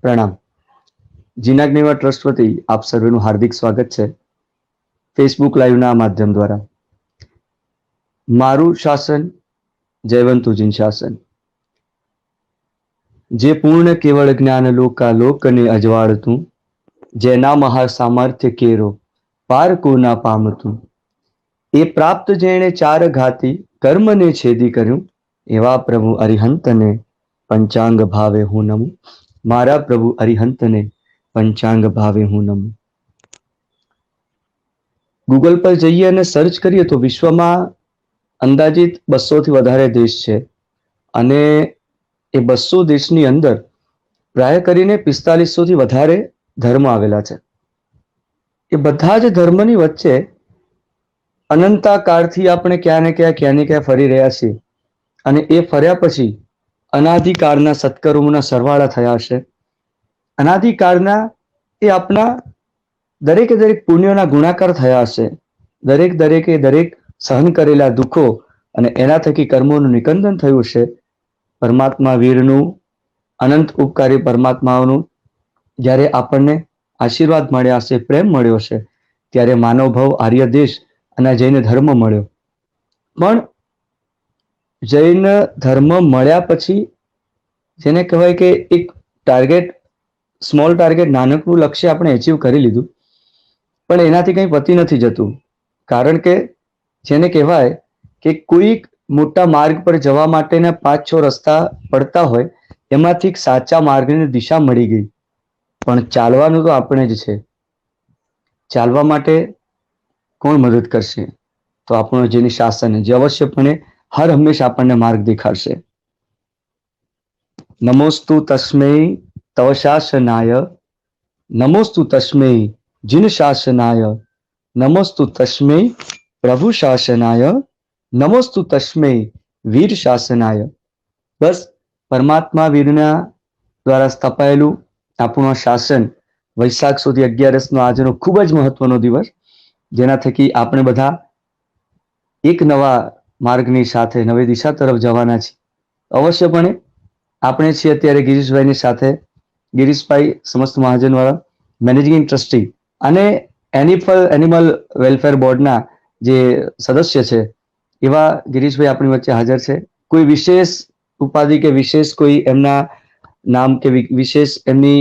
પ્રણામ. જીનાગ્નિવા ટ્રસ્ટ વતી આપ સર્વેનું હાર્દિક સ્વાગત છે ફેસબુક લાઈવના માધ્યમ દ્વારા. મારું શાસન જયવંતુજીન શાસન, જે પૂર્ણ કેવળ જ્ઞાન લોકાલોકને અજવાળતું, જેના મહાસામર્થ્ય કેરો પાર કો ના પામતું, એ પ્રાપ્ત જેણે ચાર ઘાતી કર્મને છેદી કર્યું, એવા પ્રભુ અરિહંતને પંચાંગ ભાવે હું નમું. મારા પ્રભુ અરિહંતને પંચાંગ ભાવે હું નમું. ગૂગલ પર જઈએ અને સર્ચ કરીએ તો વિશ્વમાં અંદાજિત 200થી વધારે દેશ છે અને એ 200 દેશની અંદર પ્રાય કરીને 4500થી વધારે ધર્મ આવેલા છે. એ બધા જ ધર્મની વચ્ચે અનંતા કાળથી આપણે ક્યાં ને ક્યાં ફરી રહ્યા છીએ અને એ ફર્યા પછી અનાદિકાળના સત્કર્મોના સરવાળા થયા છે. અનાદિકાળના એ આપણા દરેકે દરેક પુણ્યોના ગુણાકાર થયા હશે. દરેક સહન કરેલા દુઃખો અને એના થકી કર્મોનું નિકંદન થયું છે. પરમાત્મા વીરનું, અનંત ઉપકારી પરમાત્માઓનું જ્યારે આપણને આશીર્વાદ મળ્યા હશે, પ્રેમ મળ્યો છે, ત્યારે માનવ ભવ આર્ય દેશ અને જૈન ધર્મ મળ્યો. પણ જૈન ધર્મ મળ્યા પછી જેને કહેવાય કે એક ટાર્ગેટ, સ્મોલ ટાર્ગેટ, નાનકડું લક્ષ્ય આપણે અચીવ કરી લીધું, પણ એનાથી કંઈ પતી નથી જતું. કારણ કે જેને કહેવાય કે કોઈક મોટા માર્ગ પર જવા માટેના 5-6 રસ્તા પડતા હોય, એમાંથી સાચા માર્ગની દિશા મળી ગઈ, પણ ચાલવાનું તો આપણે જ છે. ચાલવા માટે કોણ મદદ કરશે? તો આપણું જેની શાસન, જે અવશ્યપણે હર હંમેશા આપણને માર્ગ દેખાડશે. નમોસ્તુ તસ્મૈ તવ શાસનાય, નમોસ્તુ તસ્મૈ જીન શાસનાય, નમોસ્તુ તસ્મૈ પ્રભુ શાસનાય, નમોસ્તુ તસ્મૈ વીર શાસનાય. બસ પરમાત્મા વીરના દ્વારા સ્થપાયેલું આપણું શાસન વૈશાખ સુધી 11રસનો આજનો ખૂબ જ મહત્વનો દિવસ, જેના થકી આપણે બધા એક નવા માર્ગની સાથે નવી દિશા તરફ જવાના છીએ. અવશ્યપણે આપણે છીએ અત્યારે ગિરીશભાઈની સાથે. ગિરીશભાઈ સમસ્ત મહાજનવાળા મેનેજિંગ ટ્રસ્ટી અને એનિમલ વેલફેર બોર્ડના જે સદસ્ય છે, એવા ગિરીશભાઈ આપણી વચ્ચે હાજર છે. કોઈ વિશેષ ઉપાધિ કે વિશેષ કોઈ એમના નામ કે વિશેષ એમની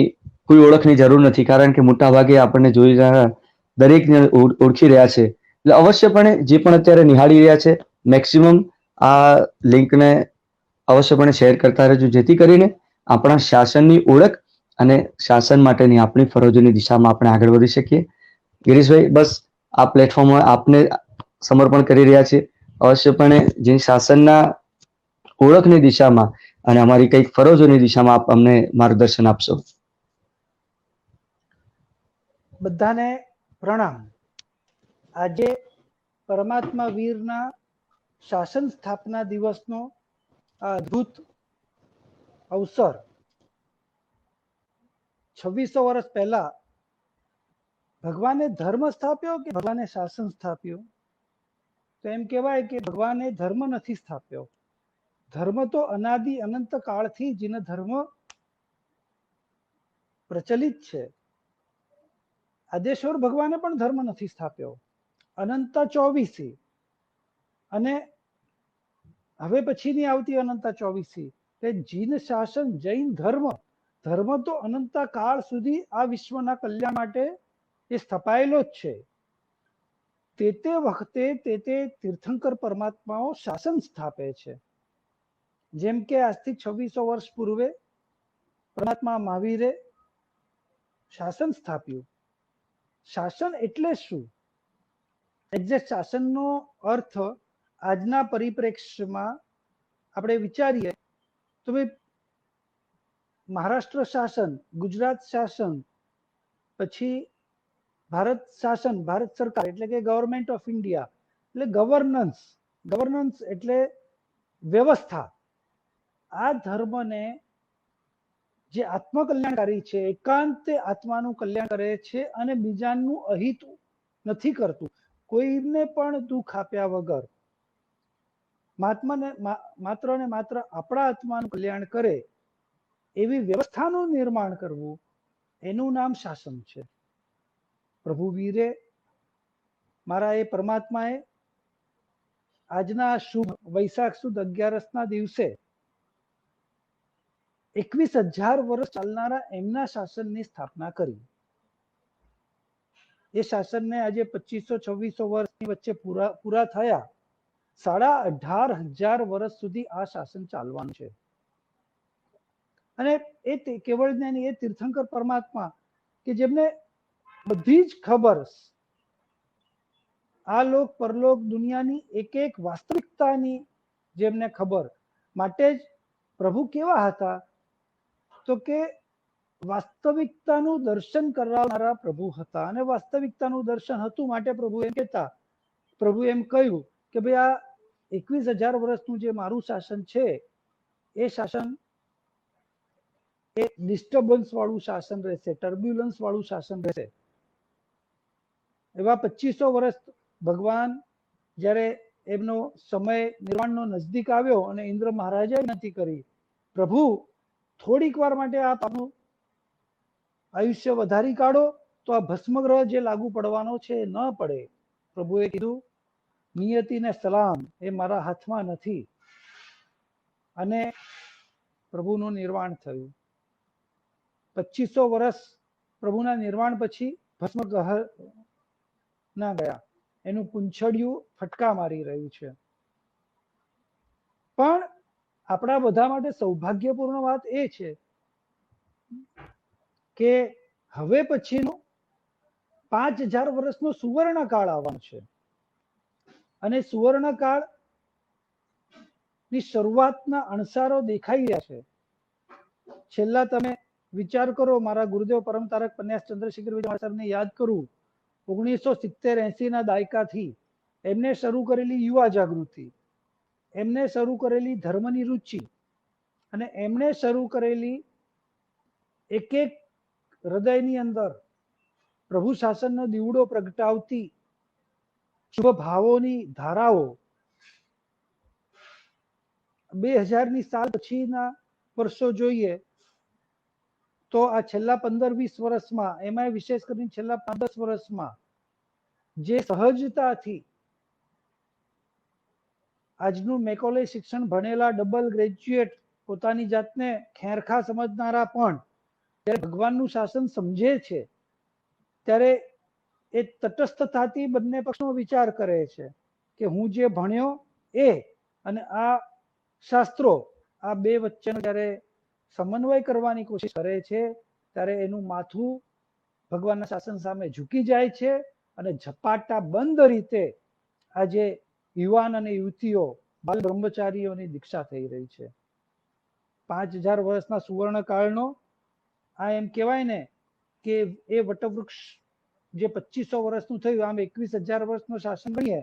કોઈ ઓળખની જરૂર નથી, કારણ કે મોટા ભાગે આપણને જોઈ રહ્યા દરેકને ઓળખી રહ્યા છે. એટલે અવશ્યપણે જે પણ અત્યારે નિહાળી રહ્યા છે, મેક્સિમમ આ લિંકને અવશ્યપણે શેર કરતા રહેજો, જેથી કરીને આપણા શાસનની ઓળખ અને શાસન માટેની આપણી ફરજોની દિશામાં આપણે આગળ વધી શકીએ. ગિરીશભાઈ, બસ આ પ્લેટફોર્મ આપને સમર્પણ કરી રહ્યા છીએ. અવશ્યપણે જે શાસનના ઓળખની દિશામાં અને અમારી કંઈક ફરજોની દિશામાં આપ અમને માર્ગદર્શન આપશો. બધાને પ્રણામ. આજે પરમાત્મા વીરના શાસન સ્થાપના દિવસનો આ અદ્ભુત અવસર 2600 વર્ષ પહેલા ભગવાને ધર્મ સ્થાપ્યો કે ભગવાને શાસન સ્થાપ્યું? તો એમ કહેવાય કે ભગવાને ધર્મ નથી સ્થાપ્યો. ધર્મ તો અનાદિ અનંત કાળથી જીન ધર્મ પ્રચલિત છે. આદેશ્વર ભગવાને પણ ધર્મ નથી સ્થાપ્યો. અનંતા 24 અને હવે પછીની આવતી અનંતા 24 તે જીન શાસન જૈન ધર્મ તો અનંતા કાળ સુધી આ વિશ્વના કલ્યાણ માટે એ સ્થપાયેલો જ છે. તે વખતે તે તીર્થંકર પરમાત્માઓ શાસન સ્થાપે છે. જેમ કે આજથી 2600 વર્ષ પૂર્વે પરમાત્મા મહાવીરે શાસન સ્થાપ્યું. શાસન એટલે શું? એક્ઝેક્ટ શાસનનો અર્થ આજના પરિપ્રેક્ષ્યમાં આપણે વિચારીએ તો ભાઈ મહારાષ્ટ્ર શાસન, ગુજરાત શાસન, પછી ભારત શાસન, ભારત સરકાર એટલે કે ગવર્મેન્ટ ઓફ ઇન્ડિયા, એટલે ગવર્નન્સ એટલે વ્યવસ્થા. આ ધર્મને જે આત્મકલ્યાણકારી છે, એકાંતે આત્માનું કલ્યાણ કરે છે અને બીજાનું અહિત નથી કરતું. કોઈને પણ દુઃખ આપ્યા વગર માત્ર ને માત્ર આપણા આત્માનું કલ્યાણ કરે એવી વ્યવસ્થાનું નિર્માણ કરવું, એનું નામ શાસન છે. પ્રભુ વીરે, મારા એ પરમાત્માએ આજના શુભ વૈશાખ સુદ 11ના દિવસે 21,000 વર્ષ ચાલનારા એમના શાસનની સ્થાપના કરી. એ શાસનને આજે 2500-2600 વર્ષની વચ્ચે પૂરા થયા. 18,500 વર્ષ સુધી આ શાસન ચાલવાનું છે. અને એ કેવળ જ્ઞાની, એ તીર્થંકર પરમાત્મા કે જેમને બધી જ ખબર, આ લોક પરલોક દુનિયાની એક એક વાસ્તવિકતાની જેમને ખબર, માટે જ પ્રભુ કેવા હતા તો કે વાસ્તવિકતાનું દર્શન કરાવનારા પ્રભુ હતા. અને વાસ્તવિકતાનું દર્શન હતું માટે પ્રભુ એમ કહ્યું કે ભાઈ આ 21,000 વર્ષનું જે મારું શાસન છે, એ શાસન એ ડિસ્ટર્બન્સ વાળું શાસન રહેશે, ટર્બ્યુલન્સ વાળું શાસન રહેશે. એવા 2500 વર્ષ ભગવાન જ્યારે એમનો સમય નિર્વાણનો નજદીક આવ્યો અને ઇન્દ્ર મહારાજે વિનંતી કરી, પ્રભુ થોડીક વાર માટે આપ આપનું આયુષ્ય વધારી કાઢો તો આ ભસ્મગ્રહ જે લાગુ પડવાનો છે એ ન પડે. પ્રભુએ કીધું, નિયતિને સલામ, એ મારા હાથમાં નથી. અને પ્રભુનું નિર્વાણ થયું. 2500 વર્ષ પ્રભુના નિર્વાણ પછી ભસ્મગ્રહ ના ગયા. એનું પૂંછડિયું ફટકા મારી રહ્યું છે. પણ આપણા બધા માટે સૌભાગ્યપૂર્ણ વાત એ છે કે હવે પછીનો 5,000 વર્ષનો સુવર્ણકાળ આવવાનો છે. અને સુવર્ણકાળ ની શરૂઆતના અણસારો દેખાઈ રહ્યા છે. છેલ્લા તમે વિચાર કરો, મારા ગુરુદેવ પરમ તારક પન્યાસ ચંદ્રશેખર વિજય યાદ કરું, 1970-80 ના દાયકાથી એમને શરૂ કરેલી યુવા જાગૃતિ, એમને શરૂ કરેલી ધર્મની રુચિ, અને એમને શરૂ કરેલી એક એક હૃદયની અંદર પ્રભુ શાસનનો દીવડો પ્રગટાવતી શુભ ભાવોની ધારાઓ 2000ની સાલ પછીના વર્ષો જોઈએ તો આ છેલ્લા 15-20 વર્ષમાં, એમાં વિશેષ કરીને છેલ્લા 5-10 વર્ષમાં જે સહજતાથી આજનું મેકોલે શિક્ષણ ભણેલા ડબલ ગ્રેજ્યુએટ પોતાની જાતને ખેરખા સમજનારા પણ જ્યારે ભગવાનનું શાસન સમજે છે ત્યારે એ તટસ્થતાથી બંને પક્ષનો વિચાર કરે છે કે હું જે ભણ્યો એ અને આ શાસ્ત્રો, આ બે વચ્ચેનો જ્યારે સમન્વય કરવાની કોશિશ કરે છે ત્યારે એનું માથું ભગવાનના શાસન સામે ઝૂકી જાય છે. અને ઝપાટા બંધ રીતે આજે યુવાન અને યુવતીઓ, બાલ બ્રહ્મચારીઓની દીક્ષા થઈ રહી છે. 5,000 વર્ષના સુવર્ણકાળનો આ એમ કહેવાય ને કે એ વટવૃક્ષ જે 2500 વર્ષનું થયું, આમ 21,000 વર્ષનું શાસન ગણીએ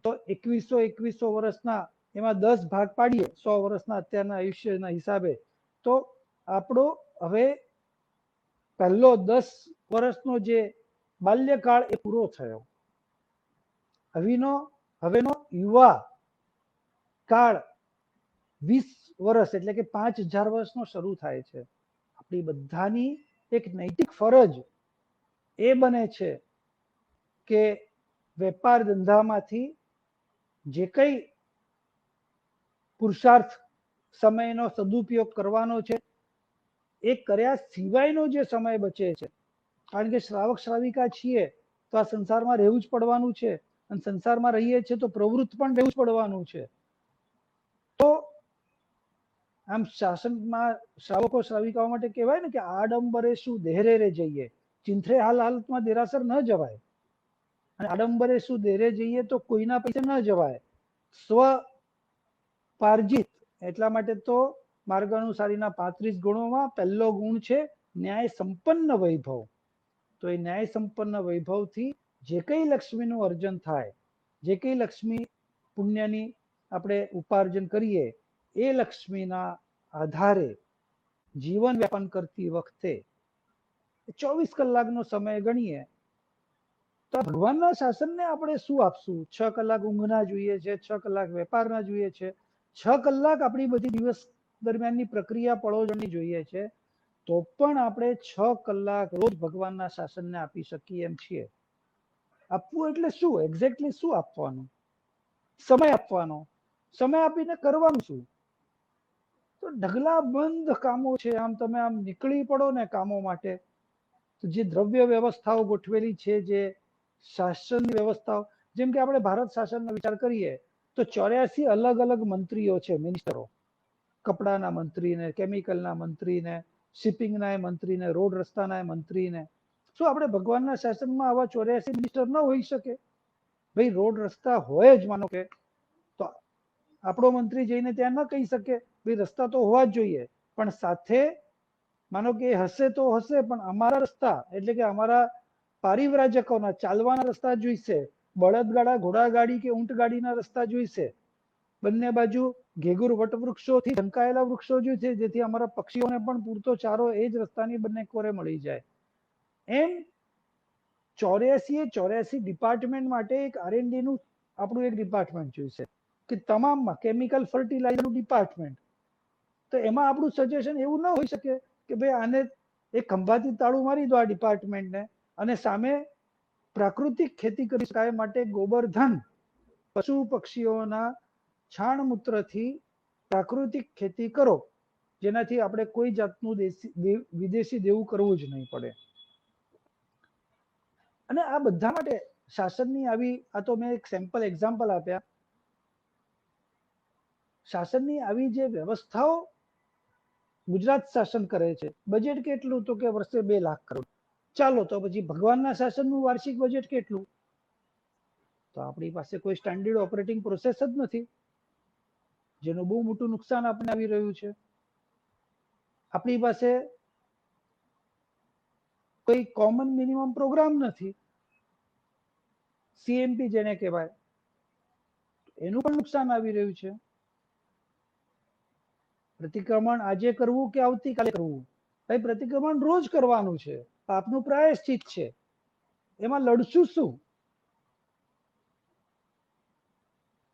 તો 2100 વર્ષના એમાં 10 ભાગ પાડીએ 100 વર્ષના અત્યારના આયુષ્યના હિસાબે, તો આપણો હવે પહેલો 10 વર્ષનો જે બાલ્યકાળ એ પૂરો થયો. હવેનો યુવા કાળ 20 વર્ષ એટલે કે 5,000 વર્ષનો શરૂ થાય છે. આપણી બધાની એક નૈતિક ફરજ એ બને છે કે વેપાર ધંધામાંથી જે કઈ પુરુષાર્થ સમયનો સદુપયોગ કરવાનો છે એ કર્યા સિવાયનો જે સમય બચે છે, કારણ કે શ્રાવક શ્રાવિકા છીએ તો આ સંસારમાં રહેવું જ પડવાનું છે, અને સંસારમાં રહીએ છીએ તો પ્રવૃત્ત પણ રહેવું જ પડવાનું છે. તો આમ શાસનમાં શ્રાવકો શ્રાવિકાઓ માટે કહેવાય ને કે આડંબરે શું દેહરે રે જઈએ, ચિંથરે હાલતમાં દેરાસર ન જવાય. અને આડંબરે શું દેરે જઈએ તો કોઈના પૈસે ન જવાય. સ્વ પાર્જિત, એટલા માટે તો માર્ગાનુસારીના 35 ગુણોમાં પહેલો ગુણ છે ન્યાય સંપન્ન વૈભવ. તો એ ન્યાય સંપન્ન વૈભવથી જે કઈ લક્ષ્મીનું અર્જન થાય, જે કઈ લક્ષ્મી પુણ્યની આપણે ઉપાર્જન કરીએ, એ લક્ષ્મીના આધારે જીવન વ્યાપન કરતી વખતે 24 કલાકનો સમય ગણીએ તો ભગવાનના શાસનને આપણે શું આપશું? 6 કલાક ઊંઘના જોઈએ છે, 6 કલાક વેપારના જોઈએ છે, 6 કલાક આપણી બધી દિવસ દરમિયાનની પ્રક્રિયા પળોજણની જોઈએ છે તો પણ આપણે 6 કલાક રોજ ભગવાનના શાસનને આપી શકીએ એમ છીએ. આપવું એટલે શું? એક્ઝેક્ટલી શું આપવાનું? સમય આપવાનો. સમય આપીને કરવાનું શું? તો ઢગલાબંધ કામો છે. આમ તમે આમ નીકળી પડો ને કામો માટે, તો જે દ્રવ્ય વ્યવસ્થાઓ ગોઠવેલી છે, જે શાસનની વ્યવસ્થાઓ, જેમ કે આપણે ભારત શાસનનો વિચાર કરીએ તો 84 અલગ અલગ મંત્રીઓ છે, મિનિસ્ટરો. કપડાના મંત્રીને, કેમિકલના મંત્રીને, શિપિંગના મંત્રીને, રોડ રસ્તાના મંત્રીને. શું આપણે ભગવાનના શાસનમાં આવા 84 મિનિસ્ટર ન હોઈ શકે? ભાઈ રોડ રસ્તા હોય જ, માનો કે, તો આપણો મંત્રી જઈને ત્યાં ન કહી શકે ભાઈ રસ્તા તો હોવા જ જોઈએ, પણ સાથે માનો કે હશે તો હશે, પણ અમારા રસ્તા એટલે કે અમારા પારિવ્રાજકોના ચાલવાના રસ્તા જોઈશે, બળદગાડા, ઘોડાગાડી કે ઊંટગાડીના રસ્તા જોઈશે, બંને બાજુ ઘેઘુર વટવૃક્ષોથી ઢંકાયેલા વૃક્ષો જોઈશે, જેથી અમારા પક્ષીઓને પણ પૂરતો ચારો એ જ રસ્તાની બંને કોરે મળી જાય. એમ 84 ડિપાર્ટમેન્ટ માટે એક R&D નું આપણું એક ડિપાર્ટમેન્ટ જોઈશે, કે તમામમાં કેમિકલ ફર્ટિલાઇઝરનું ડિપાર્ટમેન્ટ. તો એમાં આપણું સજેશન એવું ન હોઈ શકે કે ભાઈ આને એક ખંભાથી તાળું મારી દો આ ડિપાર્ટમેન્ટને, અને સામે પ્રાકૃતિક ખેતી કરી શકાય માટે ગોબરધન, પશુ પક્ષીઓના છાણ મૂત્રથી પ્રાકૃતિક ખેતી કરો, જેનાથી આપણે કોઈ જાતનું વિદેશી દેવું કરવું જ નહીં પડે. અને આ બધા માટે શાસનની આવી, આ તો મેં એક સેમ્પલ એક્ઝામ્પલ આપ્યા, શાસનની આવી જે વ્યવસ્થાઓ ગુજરાત શાસન કરે છે. બજેટ કેટલું? તો કે વર્ષે 2 લાખ કરોડ. ચાલો તો પછી ભગવાનના શાસનનું વાર્ષિક બજેટ કેટલું? તો આપણી પાસે કોઈ સ્ટાન્ડર્ડ ઓપરેટિંગ પ્રોસેસ જ નથી, જેનું બહુ મોટું નુકસાન આપણને આવી રહ્યું છે. આપણી પાસે કોઈ કોમન મિનિમમ પ્રોગ્રામ નથી, CMP જેને કહેવાય, એનું પણ નુકસાન આવી રહ્યું છે. પ્રતિક્રમણ આજે કરવું કે આવતીકાલે કરવું? ભાઈ પ્રતિક્રમણ રોજ કરવાનું છે, પાપનું પ્રાયશ્ચિત છે, એમાં લડશું શું?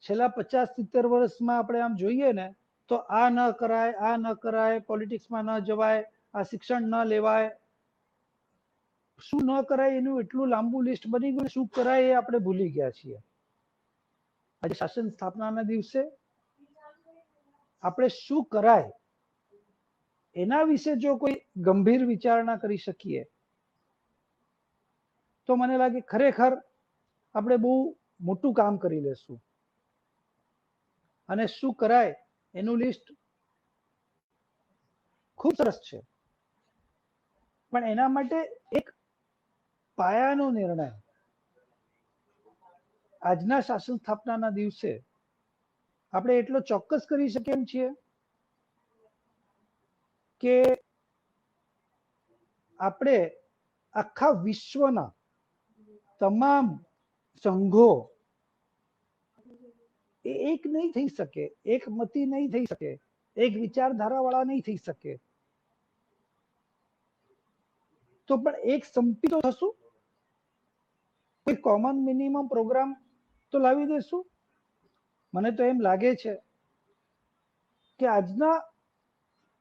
છેલ્લા 50-70 વર્ષમાં આપણે આમ જોઈએ ને તો આ ન કરાય, આ ન કરાય, પોલિટિક્સમાં ન જવાય, આ શિક્ષણ ન લેવાય, શું ન કરાય એનું એટલું લાંબુ લિસ્ટ બની ગયું, શું કરાય એ આપણે ભૂલી ગયા છીએ. આજે શાસન સ્થાપનાના દિવસે આપણે શું કરાય એના વિશે જો કોઈ ગંભીર વિચારણા કરી શકીએ તો મને લાગે ખરેખર આપણે બહુ મોટું કામ કરી લેશું. અને શું કરાય એનું લિસ્ટ ખૂબ સરસ છે, પણ એના માટે એક પાયાનો નિર્ણય આજના શાસન સ્થાપનાના દિવસે આપણે એટલો ચોક્કસ કરી શકીએ એમ છીએ કે આપણે આખા વિશ્વના તમામ સંઘો એ એક નહીં થઈ શકે, એક મતી નહીં થઈ શકે, એક વિચારધારા વાળા નહીં થઈ શકે, તો પણ એક સંપી તો થશું, કોઈ કોમન મિનિમમ પ્રોગ્રામ તો લાવી દેશું. મને તો એમ લાગે છે કે આજના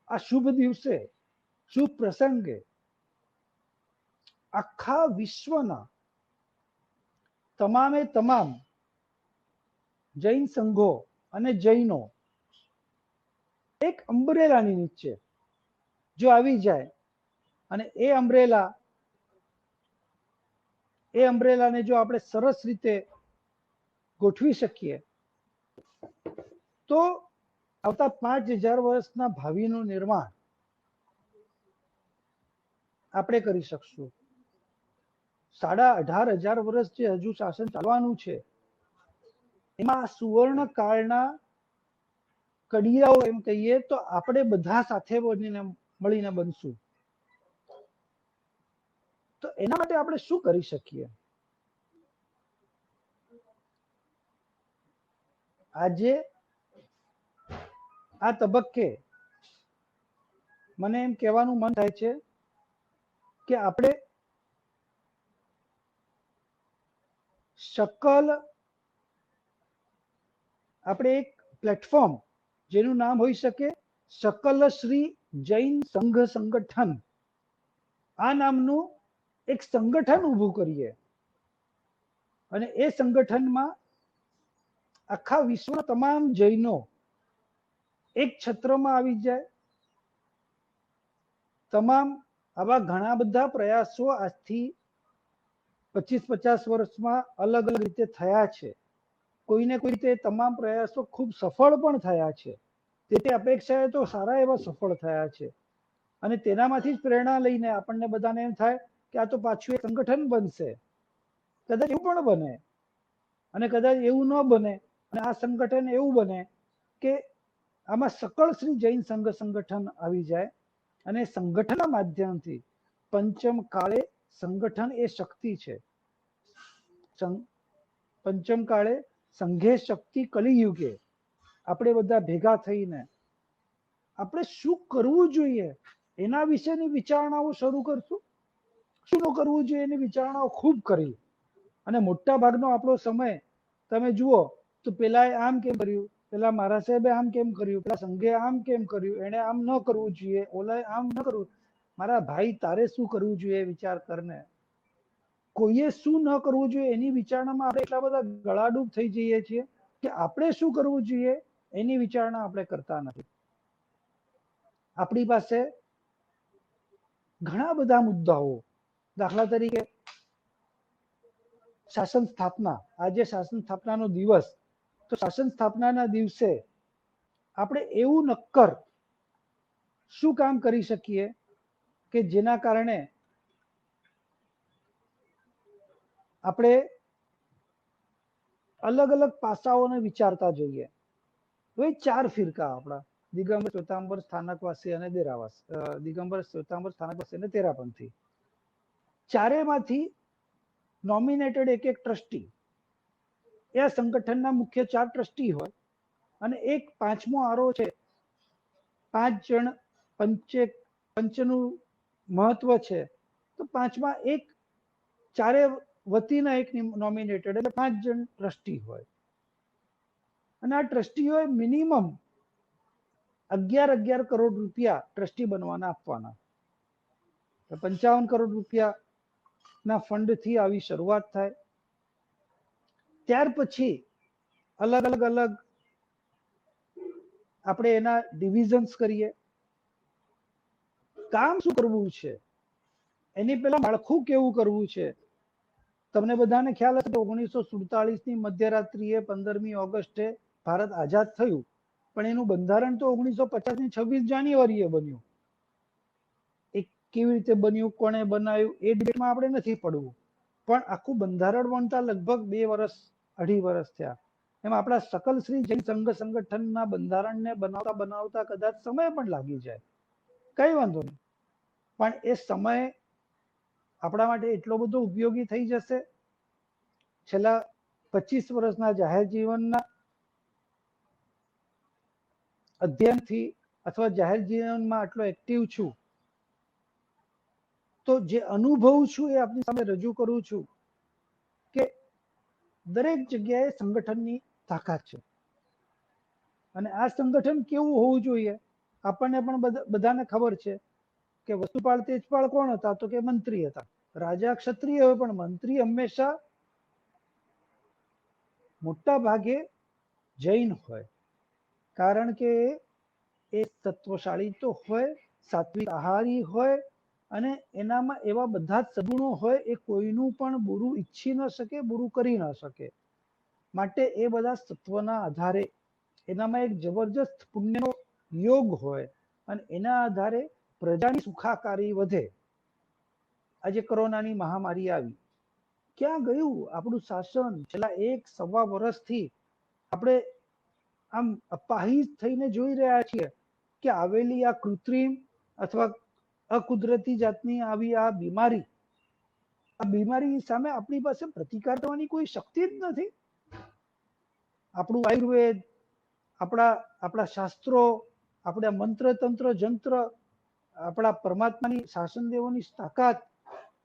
આ શુભ દિવસે, શુભ પ્રસંગે આખા વિશ્વના તમામે તમામ જૈન સંઘો અને જૈનો એક અમ્બ્રેલાની નીચે જો આવી જાય અને એ અમ્બ્રેલાને જો આપણે સરસ રીતે ગોઠવી શકીએ તો આવતા 5000 વર્ષના ભાવિનું નિર્માણ આપણે કરી શકશું. 18,500 વર્ષ જે હજુ શાસન ચાલવાનું છે એમાં સુવર્ણ કાળના કડિયાઓ એમ કહીએ તો આપણે બધા સાથે મળીને બનશું. તો એના માટે આપણે શું કરી શકીએ? આજે આ તબક્કે મને એમ કહેવાનું મન થાય છે કે આપણે આપણે એક પ્લેટફોર્મ જેનું નામ હોઈ શકે सकल श्री जैन संघ संगठन आ नामનું એક સંગઠન ઊભું કરીએ અને એ સંગઠનમાં આખા વિશ્વના તમામ જૈનો એક છત્રમાં આવી જાય. તમામ આવા ઘણા બધા પ્રયાસો આજથી 25-50 વર્ષમાં અલગ અલગ રીતે થયા છે. કોઈને કોઈ રીતે તમામ પ્રયાસો ખૂબ સફળ પણ થયા છે. તે અપેક્ષાએ તો સારા એવા સફળ થયા છે અને તેનામાંથી જ પ્રેરણા લઈને આપણને બધાને એમ થાય કે આ તો પાછું એક સંગઠન બનશે. કદાચ એવું પણ બને અને કદાચ એવું ન બને અને આ સંગઠન એવું બને કે આમાં સકળ શ્રી જૈન સંઘ સંગઠન આવી જાય અને સંગઠનના માધ્યમથી પંચમ કાળે સંગઠન એ શક્તિ છે. પંચમ કાળે સંઘે શક્તિ કલિયુગે આપણે બધા ભેગા થઈને આપણે શું કરવું જોઈએ એના વિશેની વિચારણાઓ શરૂ કરશું. શું ન કરવું જોઈએ એની વિચારણાઓ ખૂબ કરી અને મોટા ભાગનો આપણો સમય તમે જુઓ તો પેલાએ આમ કેમ કર્યું, પેલા મારા સાહેબે આમ કેમ કર્યું, પેલા સંઘે આમ કેમ કર્યું, એને આમ ન કરવું જોઈએ, ઓલાએ આમ ન કરવું. મારા ભાઈ તારે શું કરવું જોઈએ વિચાર કરને. કોઈએ શું ન કરવું જોઈએ એની વિચારણામાં આપણે એટલા બધા ગળાડૂબ થઈ જઈએ છીએ કે આપણે શું કરવું જોઈએ એની વિચારણા આપણે કરતા નથી. આપણી પાસે ઘણા બધા મુદ્દાઓ, દાખલા તરીકે શાસન સ્થાપના. આજે શાસન સ્થાપનાનો દિવસ, તો શાસન સ્થાપનાના દિવસે આપણે એવું નક્કર શું કામ કરી શકીએ કે જેના કારણે આપણે અલગ અલગ પાસાઓને વિચારતા જોઈએ. તો એ 4 ફિરકા આપણા દિગંબર, શ્વેતાંબર, સ્થાનકવાસી અને દેરાવાસી. દિગંબર, શ્વેતાંબર, સ્થાનકવાસી અને તેરાપંથી. ચારેમાંથી નોમિનેટેડ એક ટ્રસ્ટી, એ સંગઠનના મુખ્ય 4 ટ્રસ્ટી હોય અને એક પાંચમો આરો છે. 5 જણ પંચનું મહત્વ છે તો પાંચમા એક ચારે વતીના એક નોમિનેટેડ, એટલે 5 જણ ટ્રસ્ટી હોય અને આ ટ્રસ્ટીઓએ મિનિમમ 11 કરોડ રૂપિયા ટ્રસ્ટી બનવાના આપવાના. 55 કરોડ રૂપિયાના ફંડથી આવી શરૂઆત થાય. ત્યાર પછી અલગ અલગ આપણે એના ડિવિઝન્સ કરીએ. કામ શું કરવું છે એની પહેલા માળખું કેવું કરવું છે. તમને બધાને ખ્યાલ હશે તો 1947ની મધ્યરાત્રિએ 15મી ઓગસ્ટે ભારત આઝાદ થયું, પણ એનું બંધારણ તો 1950ની 26 જાન્યુઆરીએ બન્યું. એ કેવી રીતે બન્યું, કોણે બનાવ્યું એ ડિબેટમાં આપણે નથી પડવું, પણ આખું બંધારણ બનતા લગભગ 2 વર્ષ 2.5 વર્ષ થયા. એમ આપણા સકલ શ્રી જૈન સંઘ સંગઠનના બંધારણને બનાવતા કદાચ સમય પણ લાગી જાય, કઈ વાંધો નહીં, પણ એ સમય આપણા માટે એટલો બધો ઉપયોગી થઈ જશે. છેલ્લા 25 વર્ષના જાહેર જીવનના અધ્યયનથી અથવા જાહેર જીવનમાં આટલો એક્ટિવ છું તો જે અનુભવ છું એ આપની સામે રજૂ કરું છું કે દરેક જગ્યાએ સંગઠનની તાકાત છે અને આ સંગઠન કેવું હોવું જોઈએ. આપણને પણ બધાને ખબર છે કે વસુપાલ તેજપાલ કોણ હતા, તો કે મંત્રી હતા. રાજા ક્ષત્રિય હોય પણ મંત્રી હંમેશા મોટા ભાગે જૈન હોય, કારણ કે એ તત્વશાળી તો હોય, સાત્વિક આહારી હોય અને એનામાં એવા બધા જ સદગુણો હોય, એ કોઈનું પણ બુરું ઈચ્છી ન શકે, બુરું કરી ન શકે. માટે એ બધા તત્વના આધારે એનામાં એક જબરજસ્ત પુણ્યનો યોગ હોય અને એના આધારે પ્રજાની સુખાકારી વધે. આજે કોરોનાની મહામારી આવી, ક્યાં ગયું આપણું શાસન? છેલ્લા 1-1.25 વર્ષથી આપણે આમ અપાહિજ થઈને જોઈ રહ્યા છીએ કે આવેલી આ કૃત્રિમ અથવા અકુદરતી જાતની આવી આ બીમારી સામે આપણી પાસે પ્રતિકાર કરવાની કોઈ શક્તિ જ નથી. આપણું આયુર્વેદ, આપણા શાસ્ત્રો, આપણા મંત્ર તંત્ર જંત્ર, આપણા પરમાત્માની શાસન દેવોની તાકાત,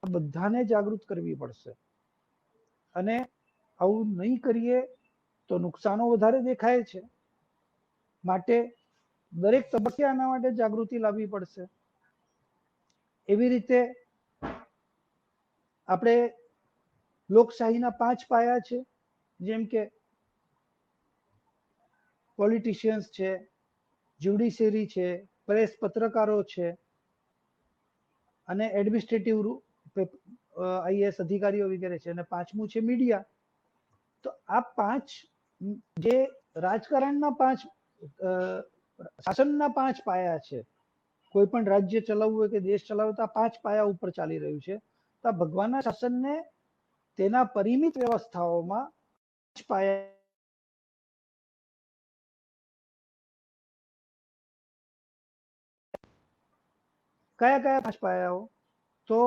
આ બધાને જાગૃત કરવી પડશે. અને આવું નહીં કરીએ તો નુકસાનો વધારે દેખાય છે. માટે દરેક તબક્કે આના માટે જાગૃતિ લાવવી પડશે. એવી રીતે આપણે લોકશાહીના 5 પાયા છે, જેમ કે પોલિટિશિયન્સ છે, જ્યુડિશિયરી છે, પ્રેસ પત્રકારો છે અને એડમિનિસ્ટ્રેટિવ આઈએએસ અધિકારીઓ વગેરે છે, અને 5મું છે મીડિયા. તો આ 5 જે રાજકારણના 5 શાસનના 5 પાયા છે. કોઈ પણ રાજ્ય ચલાવવું હોય કે દેશ ચલાવવો તો આ 5 પાયા ઉપર ચાલી રહ્યું છે. તો આ ભગવાનના શાસનને તેના પરિમિત વ્યવસ્થાઓમાં 5 પાયા કયા કયા 5 પાયાઓ? તો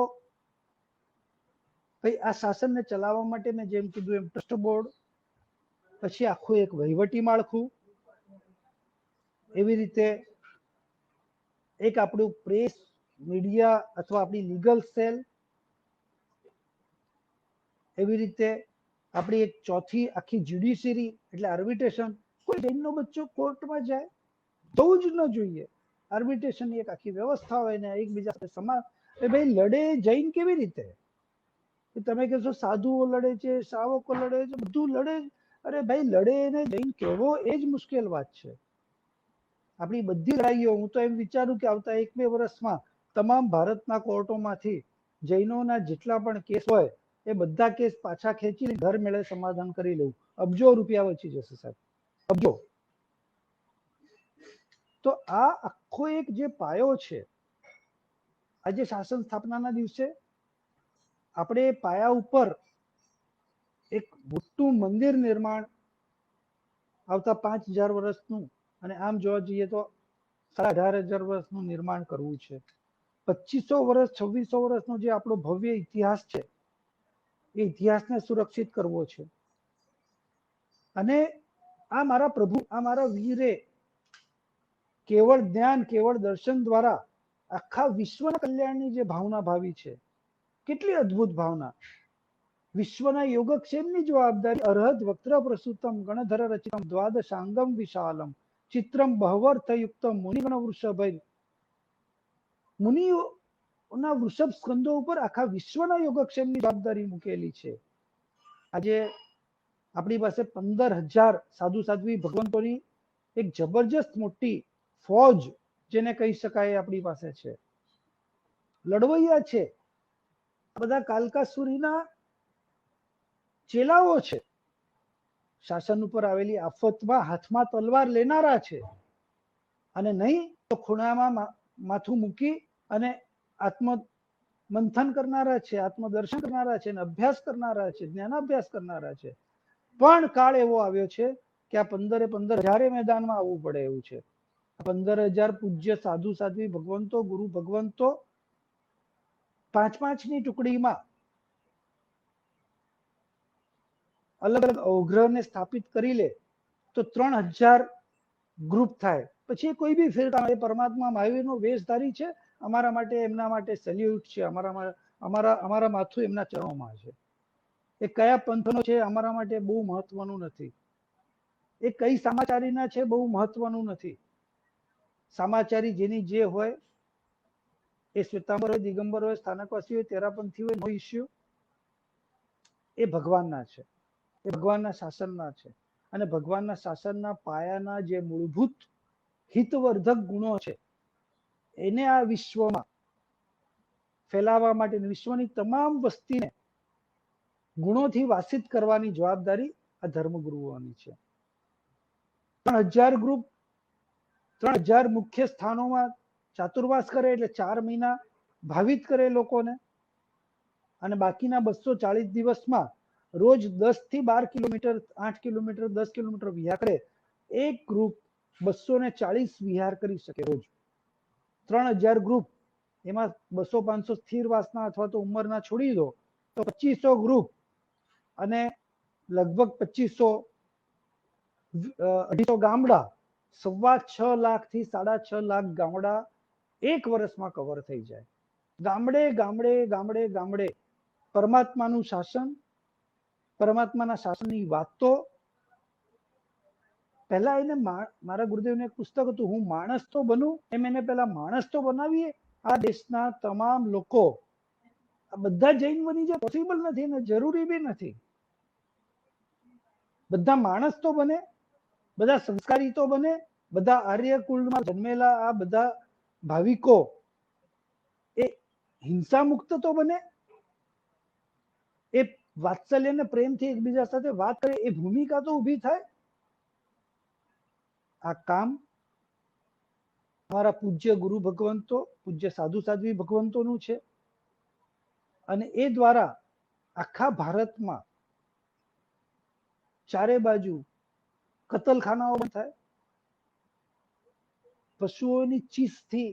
ભાઈ આ શાસનને ચલાવવા માટે મેં જેમ કીધું એમ ટ્રસ્ટ બોર્ડ, પછી આખું એક વહીવટી માળખું, એવી રીતે એક આપણું પ્રેસ મીડિયા અથવા આપણી લીગલ સેલ, એવી રીતે આપણી એક ચોથી આખી જ્યુડિશિયરી એટલે આર્બિટ્રેશન. કોઈ જૈનનો બચ્ચો કોર્ટમાં જાય જવું જ ન જોઈએ. આર્બિટ્રેશનની એક આખી વ્યવસ્થા હોય ને એકબીજા સાથે સમાન. ભાઈ લડે જૈન કેવી રીતે? તમે કહેશો સાધુઓ લડે છે, શ્રાવકો લડે છે, બધું લડે. અરે ભાઈ લડે એને જૈન કહેવો એ જ મુશ્કેલ વાત છે. આપણી બધી લડાઈઓ, હું તો એમ વિચારું કે આવતા 1-2 વર્ષમાં તમામ ભારતના કોર્ટોમાંથી જૈનોના જેટલા પણ કેસ હોય એ બધા કેસ પાછા ખેંચીને ઘર મેળે સમાધાન કરી લેવું. અબજો રૂપિયા બચી જશે સાહેબ, અબજો. તો આ આખો એક જે પાયો છે, આજે શાસન સ્થાપનાના દિવસે આપણે પાયા ઉપર એક મોટું મંદિર નિર્માણ આવતા 5000 વર્ષનું, અને આમ જોવા જઈએ તો 18,500 વર્ષનું નિર્માણ કરવું છે. 2500 વર્ષ 2600 વર્ષનો જે આપણો ભવ્ય ઇતિહાસ છે એ ઇતિહાસને સુરક્ષિત કરવો છે. અને આ મારા પ્રભુ, આ મારા વીરે કેવળ જ્ઞાન, કેવળ દર્શન દ્વારા આખા વિશ્વના કલ્યાણની જે ભાવના ભાવી છે, કેટલી અદ્ભુત ભાવના. વિશ્વના યોગક્ષેમની જવાબદારી અર્હદ વક્ત્ર પ્રસૂતમ ગણધર રચિતમ દ્વાદશાંગમ વિશાલમ ચિત્રમ બહવર્થયુક્તમ મુનિગણ વૃષભ. મુનિઓના વૃષભ સ્કંદો ઉપર આખા વિશ્વના યોગક્ષેમની જવાબદારી મૂકેલી છે. આજે આપણી પાસે 15,000 સાધુ સાધ્વી ભગવંતોની એક જબરજસ્ત મોટી ફોજ જેને કહી શકાય આપણી પાસે છે. લડવૈયા છે, બધા કાલકાસુરીના ચેલાઓ છે. શાસન ઉપર આવેલી આફતમાં હાથમાં તલવાર લેનારા છે, અને નહીં તો ખૂણામાં માથું મૂકી અને આત્મ મંથન કરનારા છે, આત્મદર્શન કરનારા છે, અભ્યાસ કરનારા છે, જ્ઞાનાભ્યાસ કરનારા છે. પણ કાળ એવો આવ્યો છે કે આ 15,000 મેદાનમાં આવવું પડે એવું છે. 15,000 પૂજ્ય સાધુ સાધ્વી ભગવંતો, ગુરુ ભગવંતો 5-5ની ટુકડીમાં અલગ અલગ અવગ્રહને સ્થાપિત કરી લે તો 3,000 ગ્રુપ થાય. પછી કોઈ બી ફિરકા, એ પરમાત્મા મહાવીરનો વેશધારી છે, અમારા માટે, એમના માટે સેલ્યુટ છે. અમારા માથું એમના ચરણોમાં છે. એ કયા પંથનો છે અમારા માટે બહુ મહત્વનું નથી. એ કઈ સામાચારીના છે બહુ મહત્વનું નથી. સામાચારી જેની જે હોય, એ શ્વેતાંબર હોય, દિગંબર હોય, સ્થાનકવાસી હોય, તેરાપંથી હોય, નો ઇસ્યુ. એ ભગવાનના છે, એ ભગવાનના શાસનના છે. અને ભગવાનના શાસનના પાયાના જે મૂળભૂત હિતવર્ધક ગુણો છે એને આ વિશ્વમાં ફેલાવવા માટે, વિશ્વની તમામ વસ્તીને ગુણોથી વાસિત કરવાની જવાબદારી આ ધર્મગુરુઓની છે. 3,000 ગ્રુપ 3,000 મુખ્ય સ્થાનોમાં ચાતુર્વાસ કરે, એટલે 4 મહિના ભાવિત કરે લોકોને. અને બાકીના 240 દિવસમાં રોજ 10 થી 12 કિલોમીટર, 8 કિલોમીટર, 10 કિલોમીટર વિહાર કરે. એક ગ્રુપ 240 વિહાર કરી શકે રોજ. 3,000 ગ્રુપ, એમાં 200-500 સ્થિર વાસના અથવા તો ઉંમરના છોડી દો તો 2500 ગ્રુપ, અને લગભગ 250 ગામડા, 6.25 લાખ થી 6.5 લાખ ગામડા એક વર્ષમાં કવર થઈ જાય. ગામડે ગામડે ગામડે ગામડે પરમાત્માનું શાસન, પરમાત્માના શાસનની વાતો પહેલા એને મારા ગુરુદેવનું એક પુસ્તક હતું, હું માણસ તો બનું, એમ એને પહેલા માણસ તો બનાવીએ. આ દેશના તમામ લોકો આ બધા જૈન બની જાય પોસિબલ નથી ને જરૂરી બી નથી. બધા માણસ તો બને, બધા સંસ્કારી તો બને, બધા આર્ય કુળમાં જન્મેલા આ બધા ભાવિકો એ હિંસા મુક્ત તો બને, એ વાત્સલ્ય ને પ્રેમથી એકબીજા સાથે વાત કરે, એ ભૂમિકા તો ઊભી થાય. આ કામ અમારા પૂજ્ય ગુરુ ભગવંતો, પૂજ્ય સાધુ સાધ્વી ભગવંતોનું છે. અને એ દ્વારા આખા ભારતમાં ચારે બાજુ કતલખાનાઓ બંધ થાય, પશુઓની ચીસથી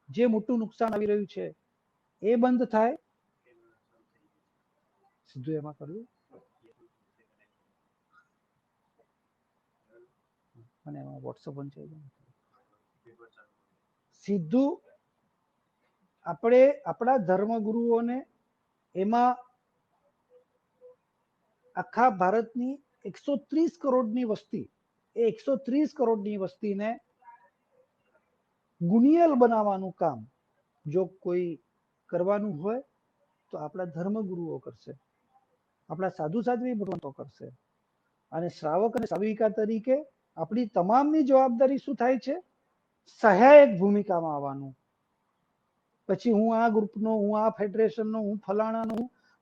જે મોટું નુકસાન આવી રહ્યું છે એ બંધ થાય. સીધું એમાં કરવું અને એમાં વોટ્સઅપ બંધ થઈ જાય. સીધું આપણે આપણા ધર્મગુરુઓને એમાં આખા ભારતની 130 કરોડની વસ્તી, એ 130 કરોડની વસ્તીને ગુનિયલ બનાવવાનું કામ જો કોઈ કરવાનું હોય તો આપણા ધર્મગુરુઓ કરશે, આપણા સાધુ સાધ્વી ભગવંતો કરશે. અને શ્રાવક અને શ્રાવિકા તરીકે આપણી તમામની જવાબદારી શું થાય છે? સહાયક ભૂમિકામાં આવવાનું. પછી હું આ ગ્રુપનો, હું આ ફેડરેશનનો, હું ફલાણાનો,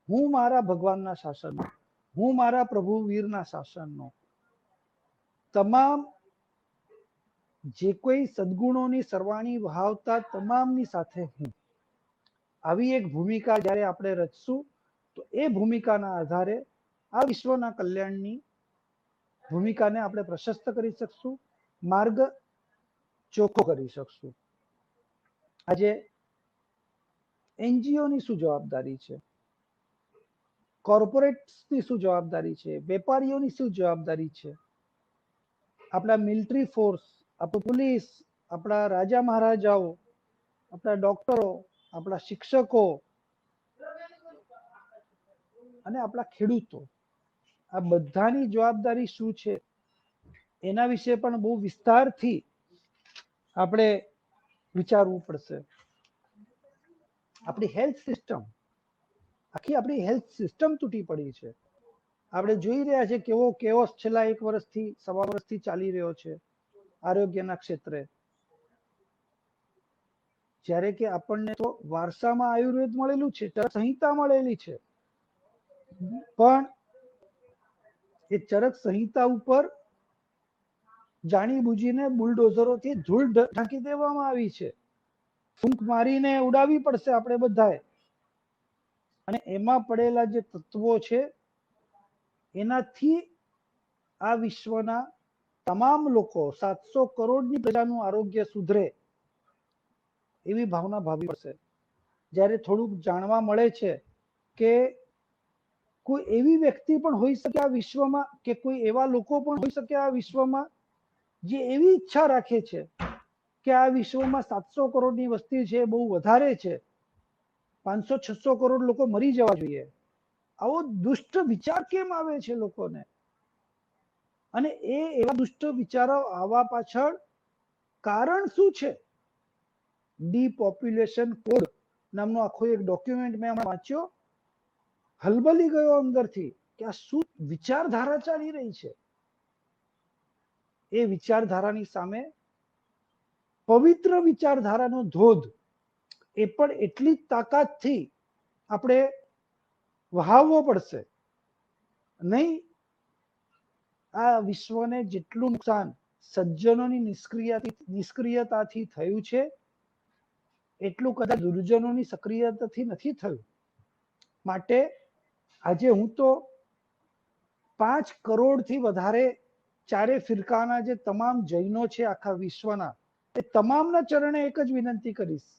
હું મારા ભગવાનના શાસનનો, હું મારા પ્રભુ વીરના શાસનનો, તમામ જે કોઈ સદગુણોની સરવાણી વહાવતા તમામની સાથે હું. આવી એક ભૂમિકા જ્યારે આપણે રચશું તો એ ભૂમિકાના આધારે આ વિશ્વના કલ્યાણની ભૂમિકાને આપણે પ્રશસ્ત કરી શકશું, માર્ગ ચોખ્ખો કરી શકશું. આજે એનજીઓની શું જવાબદારી છે, કોર્પોરેટ્સની શું જવાબદારી છે, વેપારીઓની શું જવાબદારી છે, આપણા મિલિટરી ફોર્સ, આપણું પોલીસ, આપણા રાજા મહારાજાઓ, આપણા ડોક્ટરો, આપણા શિક્ષકો અને આપણા ખેડૂતો, આ બધાની જવાબદારી શું છે એના વિશે પણ બહુ વિસ્તારથી આપણે વિચારવું પડશે. આપણી હેલ્થ સિસ્ટમ, આખી આપણી હેલ્થ સિસ્ટમ તૂટી પડી છે. આપણે જોઈ રહ્યા છે કેવો કેઓસ છેલ્લા 1 વર્ષથી, સવા વર્ષથી ચાલી રહ્યો છે આરોગ્યના ક્ષેત્રે. જ્યારે કે આપણને તો વારસામાં આયુર્વેદ મળેલું છે, ચરક સંહિતા મળેલી છે, પણ એ ચરક સંહિતા ઉપર જાણી બુજીને બુલડોઝરોથી ધૂળ ઢાંકી દેવામાં આવી છે. ફૂંક મારીને ઉડાવી પડશે આપણે બધાએ. અને એમાં પડેલા જે તત્વો છે એનાથી આ વિશ્વના તમામ લોકો, 700 કરોડની પ્રજાનું આરોગ્ય સુધરે એવી ભાવના ભાવી પડશે. જ્યારે થોડુંક જાણવા મળે છે કે કોઈ એવી વ્યક્તિ પણ હોઈ શકે આ વિશ્વમાં, કે કોઈ એવા લોકો પણ હોઈ શકે આ વિશ્વમાં જે એવી ઈચ્છા રાખે છે કે આ વિશ્વમાં 700 કરોડની વસ્તી છે, બહુ વધારે છે, 500-600 કરોડ લોકો મરી જવા જોઈએ. આવો દુષ્ટ વિચાર કેમ આવે છે લોકોને? અને એવા દુષ્ટ વિચારો આવવા પાછળ કારણ શું છે? ડીપોપ્યુલેશન કોડ નામનો આખો એક ડોક્યુમેન્ટ મેં હમણાં વાંચ્યો, હલબલી ગયો અંદરથી કે આ શું વિચારધારા ચાલી રહી છે. એ વિચારધારાની સામે પવિત્ર વિચારધારાનો ધોધ એ પણ એટલી જ તાકાતથી આપણે વહાવવો પડશે. નહીં આ વિશ્વને જેટલું નુકસાન સજ્જનોની નિષ્ક્રિયતાથી થયું છે એટલું કદાચ દુર્જનોની સક્રિયતાથી નથી થયું. માટે આજે હું તો 5 કરોડથી વધારે ચારે ફિરકાના જે તમામ જૈનો છે આખા વિશ્વના, એ તમામના ચરણે એક જ વિનંતી કરીશ,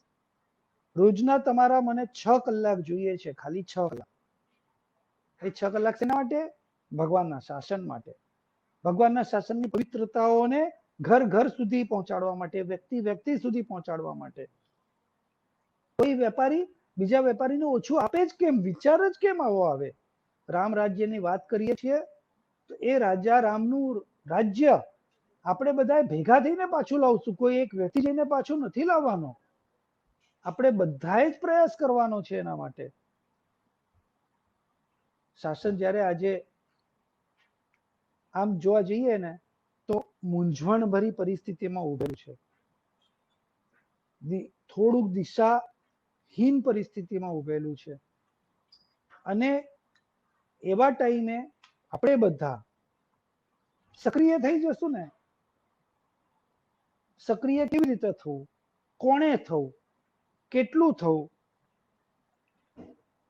રોજના તમારા મને 6 કલાક જોઈએ છે, ખાલી 6 કલાક. એ 6 કલાક શેના માટે? ભગવાનના શાસન માટે, ભગવાનના શાસનની પવિત્રતાઓને ઘર ઘર સુધી પહોંચાડવા માટે, વ્યક્તિ વ્યક્તિ સુધી પહોંચાડવા માટે. કોઈ વેપારી બીજા વેપારીને ઓછું આપે જ કેમ? વિચાર જ કેમ આવો આવે? રામ રાજ્યની વાત કરીએ છીએ તો એ રાજા રામનું રાજ્ય આપણે બધા ભેગા થઈને પાછું લાવશું. કોઈ એક વ્યક્તિ જઈને પાછું નથી લાવવાનો. આપણે બધાએ જ પ્રયાસ કરવાનો છે એના માટે. શાસન જ્યારે આજે આમ જોવા જઈએ ને તો મૂંઝવણ ભરી પરિસ્થિતિમાં ઉભેલું છે. થોડુંક દિશાહીન પરિસ્થિતિમાં ઉભેલું છે. અને એવા ટાઈમે આપણે બધા સક્રિય થઈ જશું ને. સક્રિય કેવી રીતે થવું, કોણે થવું, કેટલું થવું,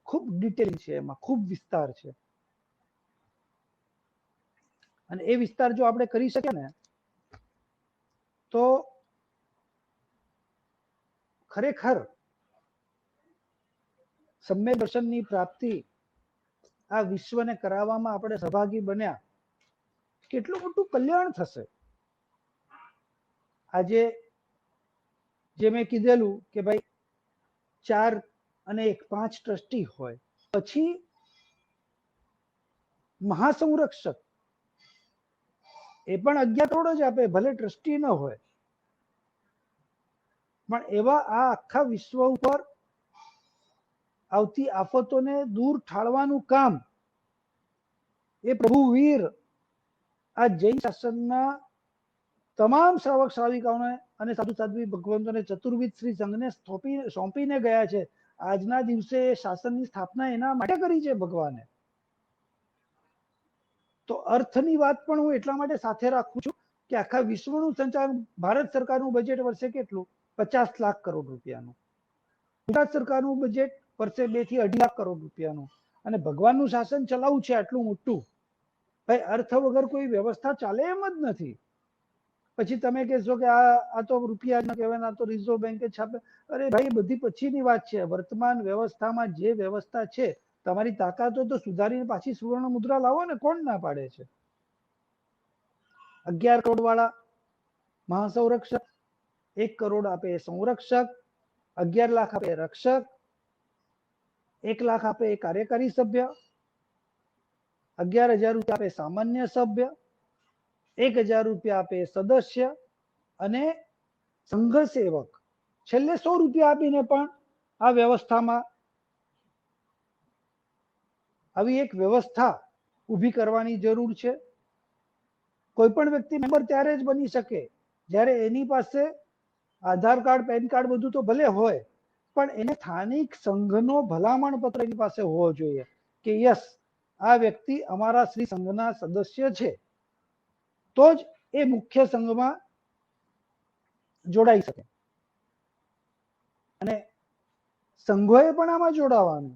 ખૂબ ડિટેલ છે એમાં, ખૂબ વિસ્તાર છે. અને એ વિસ્તાર જો આપણે કરી શકીએ ને તો ખરેખર સમ્યક દર્શનની પ્રાપ્તિ આ વિશ્વને કરાવવામાં આપણે સહભાગી બન્યા, કેટલું મોટું કલ્યાણ થશે. આજે જે મેં કીધેલું કે ભાઈ 4 અને 1 5 ટ્રસ્ટી હોય, પછી મહાસંરક્ષક એ પણ 11 કરોડ જ આપે, ભલે ટ્રસ્ટી ન હોય. પણ એવા આ આખા વિશ્વ ઉપર આવતી આફતોને દૂર ઠાળવાનું કામ એ પ્રભુ વીર આ જૈન શાસનના તમામ શ્રાવક શ્રાવિકાઓને અને સાધુ સાધ્વી ભગવંતોને ચતુર્વિધ શ્રી સંઘને સોંપીને ગયા છે. આજના દિવસે શાસનની સ્થાપના એના માટે કરી છે ભગવાને. તો અર્થની વાત પણ હું એટલા માટે સાથે રાખું છું કે આખા વિશ્વનું સંચાલન, ભારત સરકારનું બજેટ વર્ષે કેટલું 50 લાખ કરોડ રૂપિયાનું, ગુજરાત સરકારનું બજેટ વર્ષે 2 થી 2.5 લાખ કરોડ રૂપિયાનું, અને ભગવાનનું શાસન ચલાવવું છે આટલું મોટું. ભાઈ અર્થ વગર કોઈ વ્યવસ્થા ચાલે એમ જ નથી. પછી તમે કહેશો કે આ તો રૂપિયા ન કહેવાય, આ તો રિઝર્વ બેંકે છાપે. અરે ભાઈ બધી પછીની વાત છે. વર્તમાન વ્યવસ્થામાં જે વ્યવસ્થા છે, તમારી તાકાત હોય તો સુધારીને પાછી સુવર્ણ મુદ્રા લાવો ને, કોણ ના પાડે છે. 11 કરોડ વાળા મહાસંરક્ષક, 1 કરોડ આપે સંરક્ષક, 11 લાખ આપે રક્ષક, 1 લાખ આપે કાર્યકારી સભ્ય, 11,000 રૂપિયા આપે સામાન્ય સભ્ય, 1,000 રૂપિયા આપે સદસ્ય, અને સંઘ સેવક છેલ્લે 100 રૂપિયા આપીને પણ આ વ્યવસ્થામાં આવી એક વ્યવસ્થા ઊભી કરવાની જરૂર છે. કોઈ પણ વ્યક્તિ મેમ્બર ત્યારે જ બની શકે જ્યારે એની પાસે આધાર કાર્ડ, પેન કાર્ડ બધું તો ભલે હોય, પણ એને સ્થાનિક સંઘનો ભલામણ પત્ર એની પાસે હોવો જોઈએ કે યસ આ વ્યક્તિ અમારા શ્રી સંઘના સદસ્ય છે, તો જ એ મુખ્ય સંઘમાં જોડાઈ શકે. અને સંઘોએ પણ આમાં જોડાવાનું.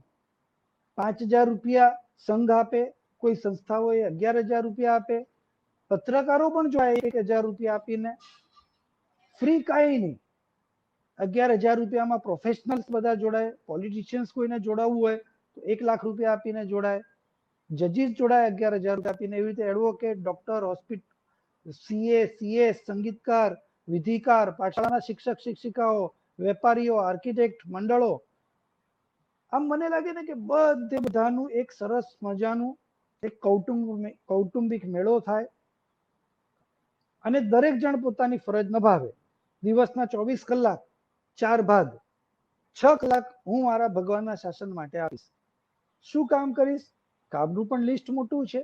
5,000 રૂપિયા સંઘ આપે, કોઈ સંસ્થાઓએ 11,000 રૂપિયા આપે, પત્રકારો પણ જોડાય 1,000 રૂપિયા આપીને. ફ્રી કાંઈ નહીં. 11,000 રૂપિયામાં પ્રોફેશનલ્સ બધા જોડાય. પોલિટિશિયન્સ કોઈને જોડાવવું હોય તો 1 લાખ રૂપિયા આપીને જોડાય. જજીસ જોડાય 11,000 રૂપિયા આપીને. એવી રીતે advocate, doctor, hospital, CA, CS, સંગીતકાર, વિધિકાર, પાઠશાળાના શિક્ષક શિક્ષિકાઓ, વેપારીઓ, આર્કિટેક્ટ મંડળો, આમ મને લાગે ને કે બધે બધાનું એક સરસ મજાનું એક કૌટુંબિક મેળો થાય અને દરેક જણ પોતાની ફરજ નિભાવે. દિવસના 24 કલાક 4 ભાગ 6 કલાક હું મારા ભગવાનના શાસન માટે આપીશ. શું કામ કરીશ? કામનું પણ લિસ્ટ મોટું છે.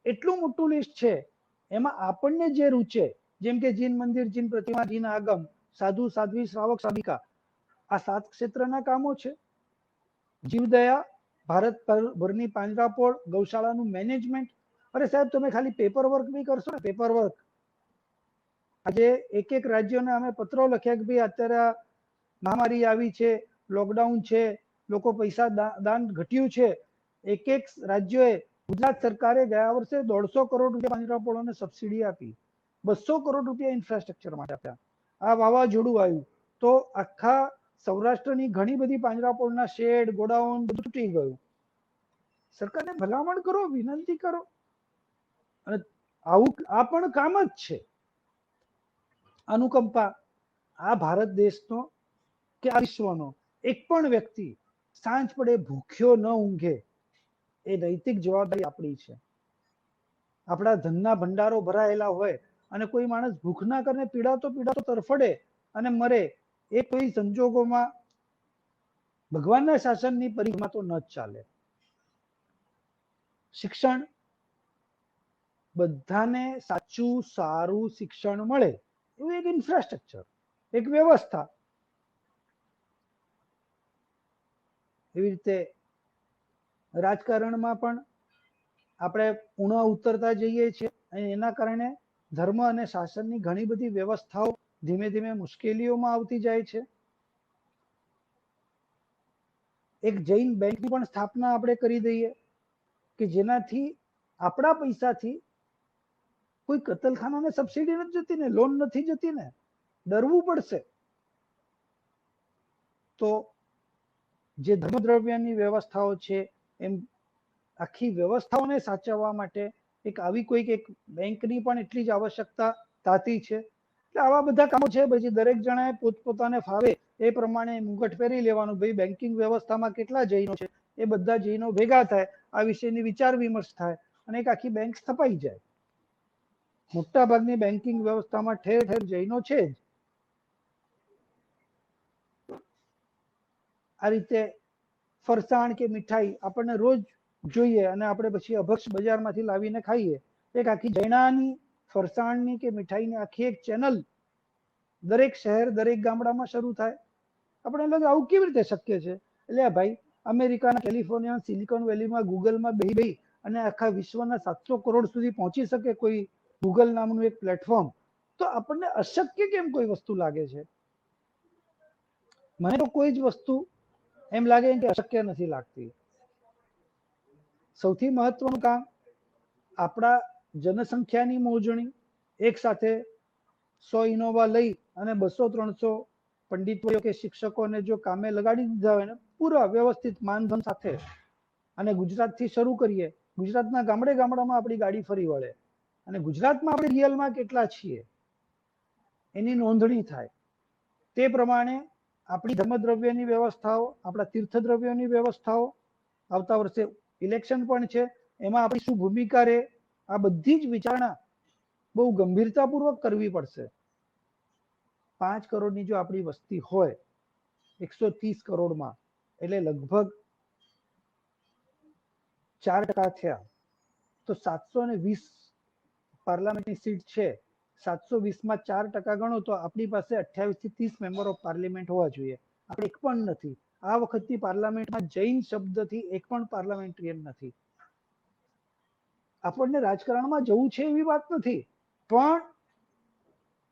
એટલું મોટું લિસ્ટ છે, એમાં આપણને જે રૂચે, જેમ કે જીન મંદિર, જીન પ્રતિમા, જીન આગમ, સાધુ સાધ્વી, શ્રાવક શ્રાવિકા, આ 7 ક્ષેત્રના કામો છે. જીવદયા, ભારત ભરની પાંજરાપોળ, ગૌશાળાનું મેનેજમેન્ટ. અરે સાહેબ તમે ખાલી પેપર વર્ક બી કરશો ને, પેપર વર્ક. આજે એક એક રાજ્યોને અમે પત્રો લખ્યા કે ભાઈ અત્યારે મહામારી આવી છે, લોકડાઉન છે, લોકો પૈસા દાન ઘટ્યું છે. એક એક રાજ્યોએ, ગુજરાત સરકારે ગયા વર્ષે 150 કરોડ રૂપિયા પાંજરાપોળોને સબસિડી આપી, 200 કરોડ રૂપિયા ઇન્ફ્રાસ્ટ્રક્ચર માટે આપ્યા. આ વાવાઝોડું આવ્યું તો આખા સૌરાષ્ટ્રની ઘણી બધી પાંજરાપોળના શેડ, ગોડાઉન બધું તૂટી ગયું. સરકારને ભલામણ કરો, વિનંતી કરો. અને આવું આ પણ કામ જ છે. અનુકંપા. આ ભારત દેશનો કે આ વિશ્વનો એક પણ વ્યક્તિ સાંજ પડે ભૂખ્યો ન ઊંઘે, એ નૈતિક જવાબદારી આપણી છે. આપણા ધનના ભંડારો ભરાયેલા હોય અને કોઈ માણસ ભૂખના કરીને પીડાતો પીડાતો તરફડે અને મરે, એ કોઈ સંજોગોમાં ભગવાનના શાસનની પરિઘમાં તો ન જ ચાલે. શિક્ષણ, બધાને સાચું સારું શિક્ષણ મળે એવું એક ઇન્ફ્રાસ્ટ્રક્ચર, એક વ્યવસ્થા. એવી રીતે રાજકારણમાં પણ આપણે ઉણા ઉતરતા જઈએ છીએ અને એના કારણે ધર્મ અને શાસનની ઘણી બધી વ્યવસ્થાઓ ધીમે ધીમે મુશ્કેલીઓમાં આવતી જાય છે. એક જૈન બેંકની પણ સ્થાપના આપણે કરી દઈએ કે જેનાથી આપણા પૈસાથી કોઈ કતલખાનાને સબસિડી નથી જતી ને, લોન નથી જતી ને, ડરવું પડશે. તો જે ધર્મદ્રવ્યની વ્યવસ્થાઓ છે એમ આખી વ્યવસ્થાઓને સાચવવા માટે એક આવી કોઈક એક બેંકની પણ એટલી જ આવશ્યકતા થતી છે. એટલે આવા બધા કામો છે. પછી દરેક જણાએ પોતપોતાને ફાવે એ પ્રમાણે મુગટ પહેરી લેવાનું. ભાઈ બેન્કિંગ વ્યવસ્થામાં કેટલા જૈનો છે, એ બધા જૈનો ભેગા થાય, આ વિશેની વિચાર વિમર્શ થાય અને એક આખી બેંક સ્થપાઈ જાય. મોટા ભાગની બેન્કિંગ વ્યવસ્થામાં ઠેર ઠેર જૈનો છે જ. આ રીતે ફરસાણ કે મીઠાઈ આપણને રોજ જોઈએ અને આપણે પછી અભક્ષ બજારમાંથી લાવીને ખાઈએ. એક આખી જૈનાની ફરસાણની કે મીઠાઈની આખી એક ચેનલ દરેક શહેર દરેક ગામડામાં શરૂ થાય. આપણે લાગે આવું કેવી રીતે શક્ય છે? એટલે ભાઈ, અમેરિકાના કેલિફોર્નિયા સિલિકોન વેલીમાં ગૂગલમાં બેહી અને આખા વિશ્વના 700 કરોડ સુધી પહોંચી શકે કોઈ ગૂગલ નામનું એક પ્લેટફોર્મ, તો આપણને અશક્ય કેમ કોઈ વસ્તુ લાગે છે? મને તો કોઈ જ વસ્તુ એમ લાગે કે અશક્ય નથી લાગતી. સૌથી મહત્વનું કામ આપણા જનસંખ્યાની મોજણી, એક સાથે 100 ઇનોવા લઈ અને 200-300 પંડિતો કે શિક્ષકોને જો કામે લગાડી દીધા હોય ને પૂરા વ્યવસ્થિત માનધન સાથે, અને ગુજરાતથી શરૂ કરીએ. ગુજરાતના ગામડે ગામડામાં આપણી ગાડી ફરી વળે અને ગુજરાતમાં આપણે રિયલમાં કેટલા છીએ એની નોંધણી થાય. તે પ્રમાણે આપણી ધર્મદ્રવ્યની વ્યવસ્થાઓ, આપણા તીર્થદ્રવ્યોની વ્યવસ્થાઓ, આવતા વર્ષે ઇલેક્શન પણ છે, એમાં આપણી શું ભૂમિકા રહે, આ બધી જ વિચારણા બહુ ગંભીરતાપૂર્વક કરવી પડશે. 5 કરોડની જો આપણી વસ્તી હોય 130 કરોડમાં, એટલે લગભગ 4% થયા, તો 720 પાર્લામેન્ટની સીટ છે. 720માં 4% ગણો તો આપણી પાસે 28 થી 30 મેમ્બર ઓફ પાર્લિમેન્ટ હોવા જોઈએ. આપણે એક પણ નથી. આ વખતની પાર્લામેન્ટમાં જૈન શબ્દથી એક પણ પાર્લામેન્ટરિયન નથી. આપણને રાજકારણમાં જવું છે એવી વાત નથી, પણ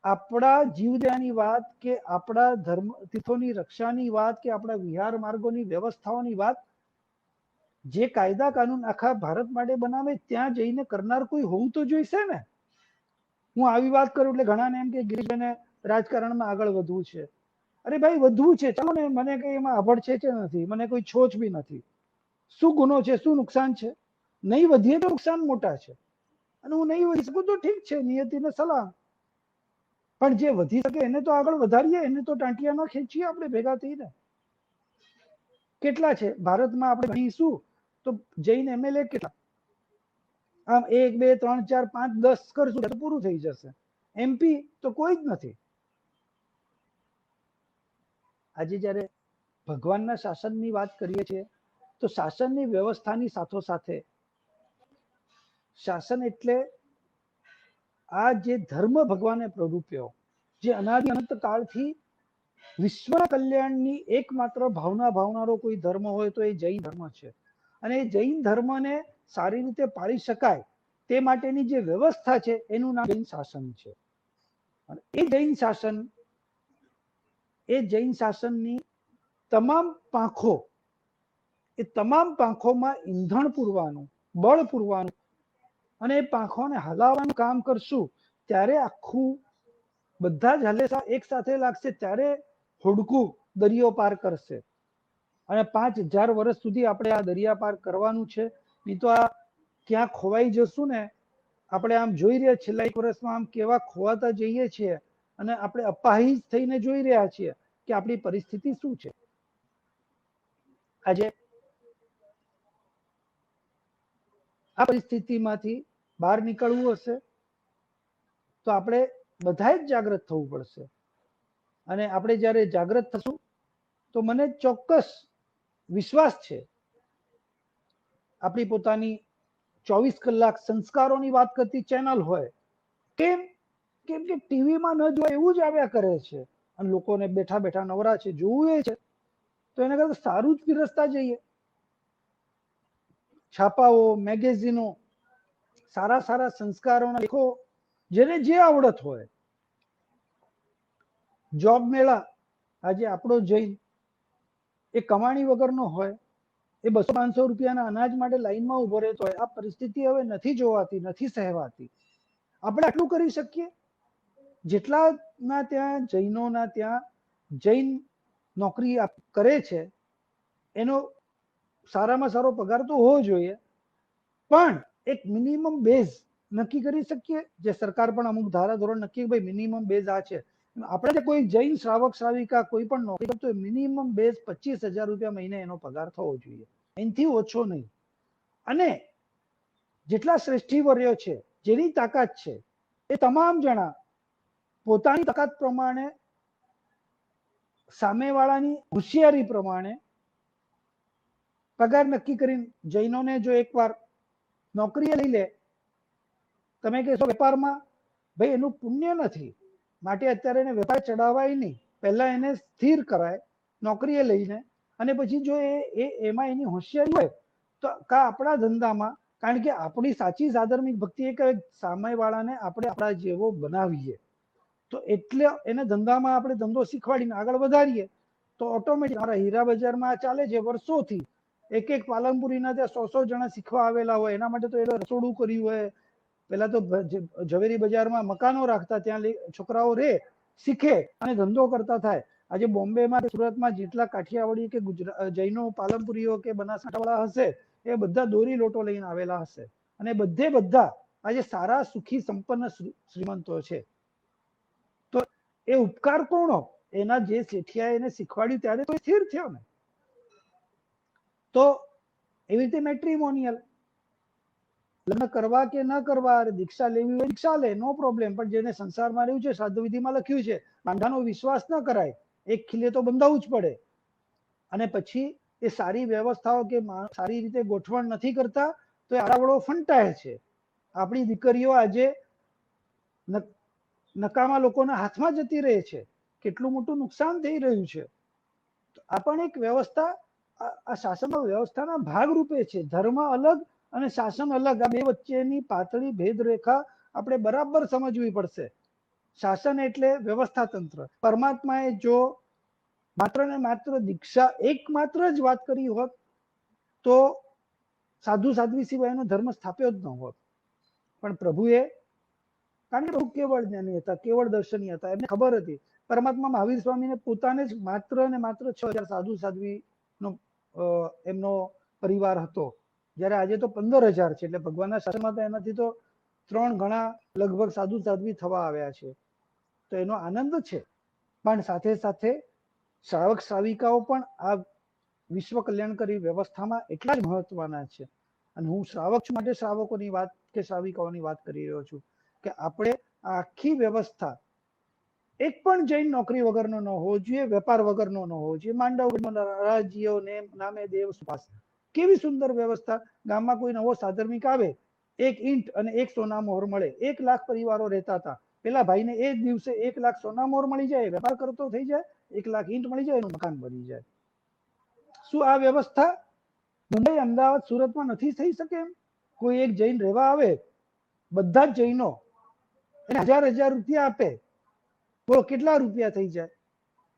આપણા જીવદયાની વાત કે આપણા ધર્મ તીર્થોની રક્ષાની વાત કે આપણા વિહાર માર્ગોની વ્યવસ્થાઓની વાત જે કાયદા કાનૂન આખા ભારત માટે બનાવે ત્યાં જઈને કરનાર કોઈ હોવું તો જોઈશે ને. હું આવી વાત કરું એટલે ઘણાને એમ કે ગિરીશભાઈને રાજકારણમાં આગળ વધવું છે. અરે ભાઈ, વધવું છે, ચાલો ને. મને કઈ એમાં અભડ છે કે નથી, મને કોઈ છોછ બી નથી. શું ગુનો છે, શું નુકસાન છે? નહીં વધીએ તો નુકસાન મોટા છે, અને હું નહીં વધી શકું તો ઠીક છે, નિયતિને સલાહ. પણ જે વધી શકે એને તો આગળ વધારીએ, એને તો ટાંટિયા ન ખેંચીએ આપણે ભેગા થઈને. કેટલા છે ભારતમાં? આપણે ગણીશું તો જૈન એમએલએ કેટલા? આમ 1 2 3 4 5 10 કરશું તો પૂરું થઈ જશે. એમપી તો કોઈ જ નથી. આજે જયારે ભગવાનના શાસનની વાત કરીએ છીએ તો શાસનની વ્યવસ્થાની સાથોસાથે શાસન એટલે આ જે ધર્મ ભગવાને પ્રરૂપ્યો, જે અનાદિ અનંત કાળથી વિશ્વના કલ્યાણની એકમાત્ર ભાવના ભાવનારો કોઈ ધર્મ હોય તો એ જૈન ધર્મ છે. અને એ જૈન ધર્મને સારી રીતે પાળી શકાય તે માટેની જે વ્યવસ્થા છે એનું નામ જૈન શાસન છે. અને એ જૈન શાસનની તમામ પાંખો, એ તમામ પાંખોમાં ઈંધણ પૂરવાનું, બળ પૂરવાનું અને એ પાંખોને હલાવવાનું કામ કરશું ત્યારે આખું બધા જ હલેસા એક સાથે લાગશે, ત્યારે હોડકું દરિયો પાર કરશે. અને 5000 વર્ષ સુધી આપણે આ દરિયા પાર કરવાનું છે. નહીં તો આ ક્યાં ખોવાઈ જશું ને. આપણે આમ જોઈ રહ્યા છેલ્લા 1 વર્ષમાં આમ કેવા ખોવાતા જઈએ છીએ અને આપણે અપાહિજ થઈને જોઈ રહ્યા છીએ કે આપણી પરિસ્થિતિ શું છે. આજે આ પરિસ્થિતિમાંથી બહાર નીકળવું હશે તો આપણે બધાએ જ જાગૃત થવું પડશે. અને આપણે જ્યારે જાગૃત થશું તો મને ચોક્કસ વિશ્વાસ છે આપણી પોતાની 24 કલાક સંસ્કારોની વાત કરતી ચેનલ હોય, કેમ કેમ કે ટીવીમાં ન જોય એવું જ આવ્યા કરે છે અને લોકોને બેઠા બેઠા નવરા છે, જોવું એ છે તો એના કરતા સારું જ પીરસતા જઈએ. છાપાઓ, મેગેઝીનો, સારા સારા સંસ્કારોના લેખો, જેને જે આવડત હોય. જોબ મેળા, આજે આપણો જૈન એ કમાણી વગરનો હોય, એ 200-500 રૂપિયાના અનાજ માટે લાઈનમાં ઉભો રહેતો હોય. આ પરિસ્થિતિ હવે નથી જોવાતી, નથી સહેવાતી. આપણે આટલું કરી શકીએ. જેટલાના ત્યાં જૈનોના ત્યાં જૈન નોકરી કરે છે એનો સારામાં સારો પગાર તો હોવો જોઈએ, પણ એક મિનિમમ બેઝ નક્કી કરી શકીએ, જે સરકાર પણ અમુક ધારા ધોરણ નક્કી, ભાઈ મિનિમમ બેઝ આ છે. આપણે કોઈ જૈન શ્રાવક શ્રાવિકા કોઈ પણ નોકરી કરતો હોય, મિનિમમ બેઝ 25,000 રૂપિયા મહિને એનો પગાર થવો જોઈએ, એનાથી ઓછો નહીં. અને જેટલા શ્રેષ્ઠી વર્યો છે, જેની તાકાત છે, એ તમામ જણા પોતાની તાકાત પ્રમાણે, સામેવાળાની હોશિયારી પ્રમાણે પગાર નક્કી કરીને, જૈનોને જો એકવાર નોકરીએ લઈ લે, તમે કહેશો વેપારમાં ભાઈ એનું પુણ્ય નથી, માટે અત્યારે એને વેપાર ચડાવાય નહીં, પહેલા એને સ્થિર કરાય નોકરીએ લઈને, અને પછી જો એમાં એની હોશિયારી હોય તો આપણા ધંધામાં, કારણ કે આપણી સાચી સાધર્મિક ભક્તિ એ કે સામેવાળાને આપણે આપણા જેવો બનાવીએ, તો એટલે એને ધંધામાં આપણે ધંધો શીખવાડીને આગળ વધારીએ તો ઓટોમેટિક. મારા હીરા બજારમાં ચાલે છે વર્ષોથી, એક પાલનપુરીના ત્યાં 100 જણા શીખવા આવેલા હોય, એના માટે તો એ રસોડું કર્યું હોય. પેલા તો ઝવેરી બજારમાં મકાનો રાખતા, ત્યાં છોકરાઓ રે, શીખે અને ધંધો કરતા થાય. આજે બોમ્બેમાં, સુરતમાં જેટલા કાઠિયાવાડી કે જૈનો, પાલનપુરીઓ કે બનાસકાંઠાવાળા હશે, એ બધા દોરી લોટો લઈને આવેલા હશે, અને બધા આજે સારા સુખી સંપન્ન શ્રીમંતો છે. તો એ ઉપકાર કોનો? એના જે શેઠિયા એને શીખવાડ્યું ત્યારે તો સ્થિર થયો ને. તો એવી રીતે મેટ્રિમોનિયલ, લગ્ન કરવા કે ન કરવા, દીક્ષા લેવી હોય દીક્ષા લે, નો પ્રોબ્લેમ. પણ જેને સંસારમાં રહ્યું છે, શ્રાદ્ધ વિધિમાં લખ્યું છે, બાંધાનો વિશ્વાસ ન કરાય, એક ખીલે તો બંધાવવું જ પડે. અને પછી એ સારી વ્યવસ્થાઓ કે સારી રીતે ગોઠવણ નથી કરતા તો એ આડાવડો ફંટાય છે. આપણી દીકરીઓ આજે નકામા લોકોના હાથમાં જતી રહે છે, કેટલું મોટું નુકસાન થઈ રહ્યું છે. આ પણ એક વ્યવસ્થા, આ શાસન વ્યવસ્થાના ભાગરૂપે છે. ધર્મ અલગ અને શાસન અલગ, આ બે વચ્ચેની પાતળી ભેદરેખા આપણે બરાબર સમજવી પડશે. શાસન એટલે વ્યવસ્થા તંત્ર. પરમાત્માએ જો માત્ર ને માત્ર દીક્ષા એકમાત્ર જ વાત કરી હોત તો સાધુ સાધ્વી સિવાયનો ધર્મ સ્થાપ્યો જ ન હોત. પણ પ્રભુએ, કારણ કે પ્રભુ કેવળ જ્ઞાની હતા, કેવળ દર્શની હતા, એમને ખબર હતી. પરમાત્મા મહાવીર સ્વામીને પોતાને જ માત્ર ને માત્ર 6,000 સાધુ સાધ્વીનો એમનો પરિવાર હતો, જ્યારે આજે તો 15,000 છે. એટલે ભગવાનના શાસનમાં તો એનાથી તો 3 ગણા લગભગ સાધુ સાધ્વી થવા આવ્યા છે. તો એનો આનંદ છે. પણ સાથે સાથે શ્રાવક શ્રાવિકાઓ પણ આ વિશ્વ કલ્યાણકારી વ્યવસ્થામાં એટલા જ મહત્વના છે. અને હું શ્રાવક છું માટે શ્રાવકોની વાત કે શ્રાવિકાઓની વાત કરી રહ્યો છું કે આપણે આખી વ્યવસ્થા, એક પણ જૈન નોકરી વગરનો ન હોવો જોઈએ, વેપાર વગરનો ન હોવો જોઈએ. માંડવ રાજ્યો ને નામે દેવ સુપાસ, કેવી સુંદર વ્યવસ્થા. ગામમાં કોઈ નવો સાધર્મિક આવે, 1 ઈંટ અને 1 સોના મોહર મળે. 1 લાખ પરિવારો રહેતા હતા. પેલા ભાઈને એ દિવસે 1 લાખ સોના મોહર મળી જાય, વેપાર કરતો થઈ જાય, 1 લાખ ઈંટ મળી જાય, એનું મકાન બની જાય. શું આ વ્યવસ્થા મુંબઈ, અમદાવાદ, સુરતમાં નથી થઈ શકે? એમ કોઈ એક જૈન રહેવા આવે, બધા જ જૈનો એને 1,000 રૂપિયા આપે, બોલો કેટલા રૂપિયા થઈ જાય?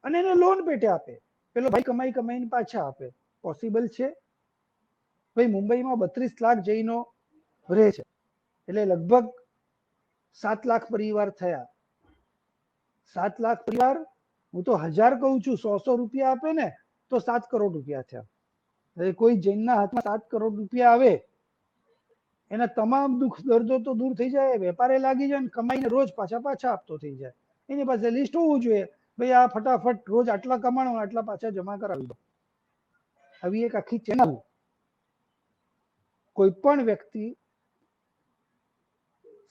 અને એને લોન પેટે આપે. પેલો ભાઈ કમાઈ કમાઈને પાછા આપે. પોસિબલ છે? ભાઈ મુંબઈમાં 32 લાખ જૈનો રહે છે, એટલે લગભગ 7 લાખ પરિવાર થયા. 7 લાખ પરિવાર, હું તો 1,000 કહું છું, 100 રૂપિયા આપે ને તો 7 કરોડ રૂપિયા થયા. કોઈ જૈનના હાથમાં 7 કરોડ રૂપિયા આવે, એના તમામ દુઃખ દર્દો તો દૂર થઈ જાય, વેપારે લાગી જાય, ને કમાઈને રોજ પાછા આપતો થઈ જાય. એની પાસે લિસ્ટ હોવું જોઈએ, ભાઈ આ ફટાફટ રોજ આટલા કમાણો, આટલા પાછા જમા કરાવી દો. આવી એક આખી ચેનલ કોઈ પણ વ્યક્તિ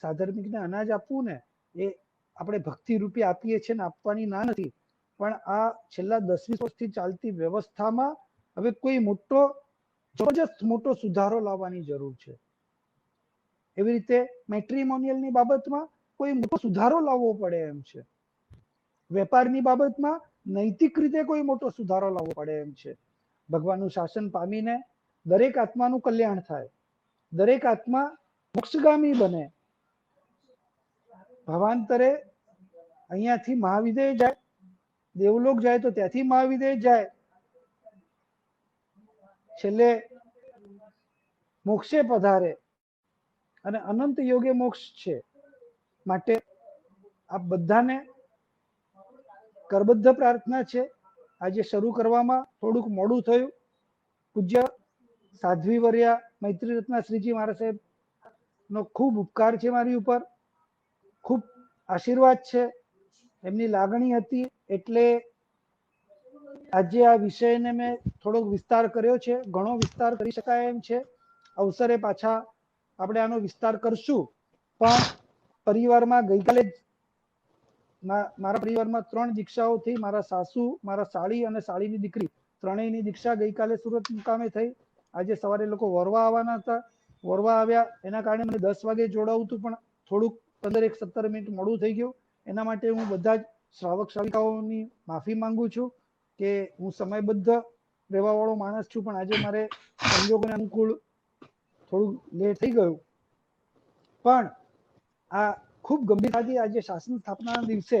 સાધર્મિકને અનાજ આપવું ને એ આપણે ભક્તિ રૂપે આપીએ છીએ ને, આપવાની ના નથી, પણ આ છેલ્લા 10-20 વર્ષથી ચાલતી વ્યવસ્થામાં હવે કોઈ જબરજસ્ત મોટો સુધારો લાવવાની જરૂર છે. એવી રીતે મેટ્રિમોનિયલની બાબતમાં કોઈ મોટો સુધારો લાવવો પડે એમ છે. વેપારની બાબતમાં નૈતિક રીતે કોઈ મોટો સુધારો લાવવો પડે એમ છે. ભગવાનનું શાસન પામીને દરેક આત્માનું કલ્યાણ થાય, દરેક આત્મા મોક્ષગામી બને. ભાવાંતરે અહીંયાથી મહાવિદેય જાય, દેવલોક જાય તો ત્યાંથી મહાવિદેય જાય, છેલ્લે મોક્ષે પધારે અને અનંત યોગે મોક્ષ છે. માટે આ બધાને કરબદ્ધ પ્રાર્થના છે. આજે શરૂ કરવામાં થોડુંક મોડું થયું. પૂજ્ય સાધ્વી વર્યા મૈત્રી રત્ના શ્રીજી મહારાજ સાહેબ નો ખૂબ ઉપકાર છે મારી ઉપર, ખૂબ આશીર્વાદ છે. એમની લાગણી હતી એટલે આજે આ વિષયને મેં થોડોક વિસ્તાર કર્યો છે. ઘણો વિસ્તાર કરી શકાય એમ છે. અવસરે પાછા આપણે આનો વિસ્તાર કરશું. પણ પરિવારમાં ગઈકાલે જ મારા પરિવારમાં 3 દીક્ષાઓ થઈ. મારા સાસુ, મારા સાળી અને સાળીની દીકરી ત્રણેયની દીક્ષા ગઈકાલે સુરત મુકામે થઈ. આજે સવારે લોકો વરવા આવવાના હતા, વરવા આવ્યા, એના કારણે મને 10 વાગે જોડાવું હતું, પણ થોડુંક 15-17 મિનિટ મોડું થઈ ગયું. એના માટે હું બધા જ શ્રાવક શ્રાવિકાઓની માફી માંગુ છું કે હું સમયબદ્ધ રહેવા વાળો માણસ છું, પણ આજે મારે સંજોગોને અનુકૂળ થોડું લેટ થઈ ગયું. પણ આ ખૂબ ગંભીરતાથી આજે શાસન સ્થાપનાના દિવસે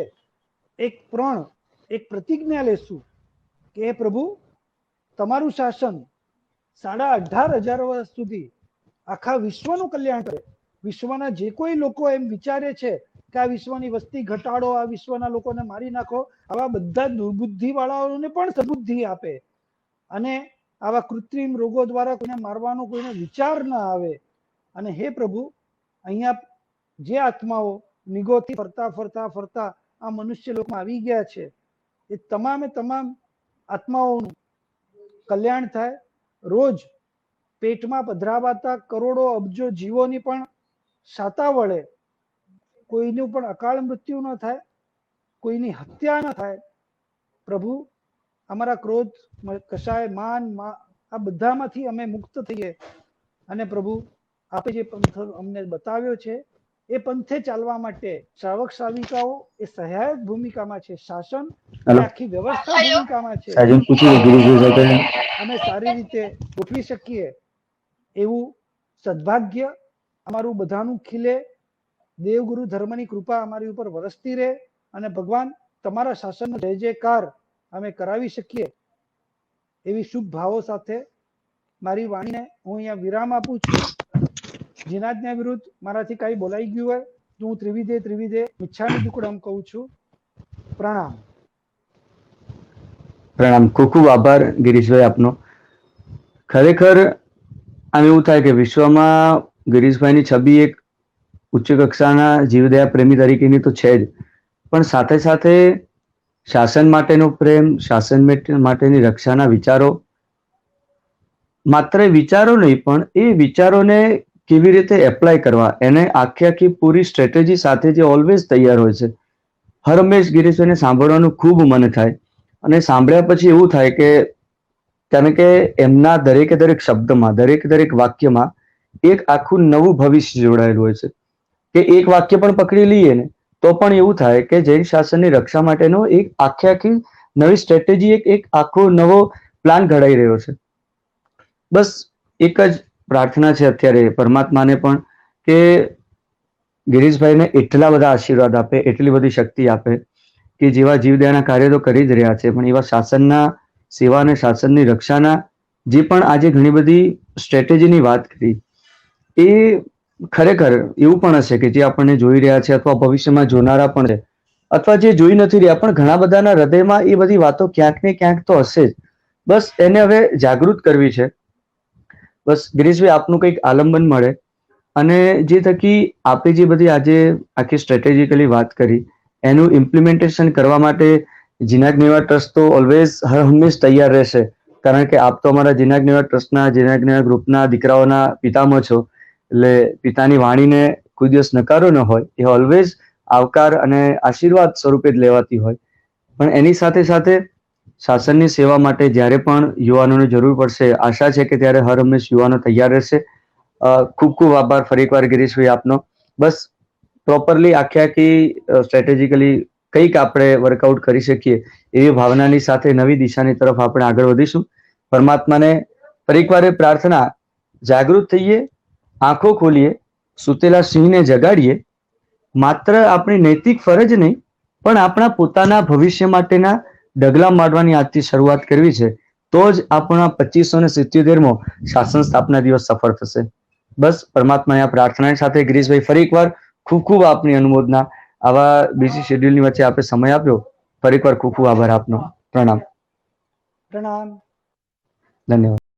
એક પ્રતિજ્ઞા લેશું કે હે પ્રભુ, તમારું શાસન 18,500 વર્ષ સુધી આખા વિશ્વનું કલ્યાણ કરે. વિશ્વના જે કોઈ લોકો એમ વિચારે છે કે આ વિશ્વની વસ્તી ઘટાડો, આ વિશ્વના લોકોને મારી નાખો, આવા બધા દુર્બુદ્ધિ વાળાઓને પણ સબુદ્ધિ આપે અને આવા કૃત્રિમ રોગો દ્વારા કોઈને મારવાનો કોઈને વિચાર ના આવે. અને હે પ્રભુ, અહીંયા જે આત્માઓ નિગોથી ફરતા ફરતા ફરતા આ મનુષ્ય લોકમાં આવી ગયા છે, એ તમામે તમામ આત્માઓનું કલ્યાણ થાય. રોજ પેટમાં પધરાવાતા કરોડો અબજો જીવોની પણ શાતા વળે કોઈનું પણ અકાળ મૃત્યુ ન થાય, કોઈની હત્યા ન થાય. પ્રભુ, અમારા ક્રોધ, કશાય, માન, આ બધામાંથી અમે મુક્ત થઈએ. અને પ્રભુ, આપે જે પંથ અમને બતાવ્યો છે એ પંથે ચાલવા માટે શ્રાવક શ્રાવિકાઓ એ સહાયક ભૂમિકામાં છે, શાસન અને આખી વ્યવસ્થા ભૂમિકામાં છે. અમે સારી રીતે ગોઠવી શકીએ એવું સદભાગ્ય અમારું બધાનું ખીલે. દેવગુરુ ધર્મની કૃપા અમારી ઉપર વરસતી રહે અને ભગવાન તમારા શાસનનો જય જયકાર અમે કરાવી શકીએ એવી શુભ ભાવો સાથે મારી વાણીને હું અહીંયા વિરામ આપું છું. જીનાજ્ઞા વિરુદ્ધ મારાથી કઈ બોલાઈ ગયું હોય તો હું ત્રિવિધે મિચ્છામિ દુક્કડમ કહું છું. પ્રણામ. ખૂબ ખૂબ આભાર ગિરીશભાઈ આપનો. ખરેખર આમ એવું થાય કે વિશ્વમાં ગિરીશભાઈની છબી એક ઉચ્ચ કક્ષાના જીવદયા પ્રેમી તરીકેની તો છે જ, પણ સાથે સાથે શાસન માટેનો પ્રેમ, શાસન માટેની રક્ષાના વિચારો, માત્ર વિચારો નહીં પણ એ વિચારોને કેવી રીતે એપ્લાય કરવા, એને આખી પૂરી સ્ટ્રેટેજી સાથે જે ઓલવેઝ તૈયાર હોય છે. હર હંમેશ ગિરીશભાઈને સાંભળવાનું ખૂબ મન થાય અને સાંભળ્યા પછી એવું થાય કે કારણ કે એમના દરેક શબ્દમાં, દરેક વાક્યમાં એક આખું નવું ભવિષ્ય જોડાયેલું હોય છે કે એક વાક્ય પણ પકડી લઈએ ને તો પણ એવું થાય કે જૈન શાસનની રક્ષા માટેનો એક આખી નવી સ્ટ્રેટેજી, એક આખો નવો પ્લાન ઘડાઈ રહ્યો છે. બસ એક જ પ્રાર્થના છે અત્યારે પરમાત્માને પણ કે ગિરીશભાઈને એટલા બધા આશીર્વાદ આપે, એટલી બધી શક્તિ આપે કે જેવા જીવદયાના કાર્ય તો કરી જ રહ્યા છે, પણ એવા શાસનના સેવા અને શાસનની રક્ષાના જે પણ આજે ઘણી બધી સ્ટ્રેટેજીની વાત કરી, એ ખરેખર એવું પણ હશે કે જે આપણને જોઈ રહ્યા છે અથવા ભવિષ્યમાં જોનારા પણ છે અથવા જે જોઈ નથી રહ્યા, પણ ઘણા બધાના હૃદયમાં એ બધી વાતો ક્યાંક ને ક્યાંક તો હશે જ. બસ એને હવે જાગૃત કરવી છે. બસ ગિરીશભાઈ, આપનું કંઈક આલંબન મળે અને જે થકી આપે જે બધી આજે આખી સ્ટ્રેટેજિકલી વાત કરી એનું ઇમ્પ્લિમેન્ટેશન કરવા માટે જીનાજ્ઞેવા ટ્રસ્ટ તો ઓલવેઝ હર હંમેશ તૈયાર રહેશે, કારણ કે આપ તો અમારા જીનાજ્ઞેવા ટ્રસ્ટના, જીનાજ્ઞેવા ગ્રુપના દીકરાઓના પિતામહ છો, એટલે પિતાની વાણીને કોઈ દિવસ નકારો ન હોય, એ ઓલવેઝ આવકાર અને આશીર્વાદ સ્વરૂપે જ લેવાતી હોય. પણ એની સાથે સાથે શાસનની સેવા માટે જ્યારે પણ યુવાનોને જરૂર પડશે, આશા છે કે ત્યારે હર હંમેશ યુવાનો તૈયાર રહેશે. ખૂબ ખૂબ આભાર ફરી એકવાર ગિરીશભાઈ આપનો. બસ પ્રોપરલી આખી સ્ટ્રેટેજિકલી કંઈક આપણે વર્કઆઉટ કરી શકીએ એવી ભાવનાની સાથે નવી દિશાની તરફ આપણે આગળ વધીશું. પરમાત્માને ફરી એકવાર પ્રાર્થના, જાગૃત થઈએ, આંખો ખોલીએ, સૂતેલા સિંહને જગાડીએ. માત્ર આપણી નૈતિક ફરજ નહીં, પણ આપણા પોતાના ભવિષ્ય માટેના ડગલા માંડવાની આજથી શરૂઆત કરવી છે. તો જ આપણા 2577મો શાસન સ્થાપના દિવસ સફળ થશે. બસ પરમાત્માની આ પ્રાર્થના સાથે ગિરીશભાઈ ફરી એકવાર ખૂબ ખૂબ આપની અનુમોદના. આવા બીજી શેડ્યુલની વચ્ચે આપણે સમય આપ્યો, ફરી એકવાર ખૂબ ખૂબ આભાર આપનો. પ્રણામ. પ્રણામ. ધન્યવાદ.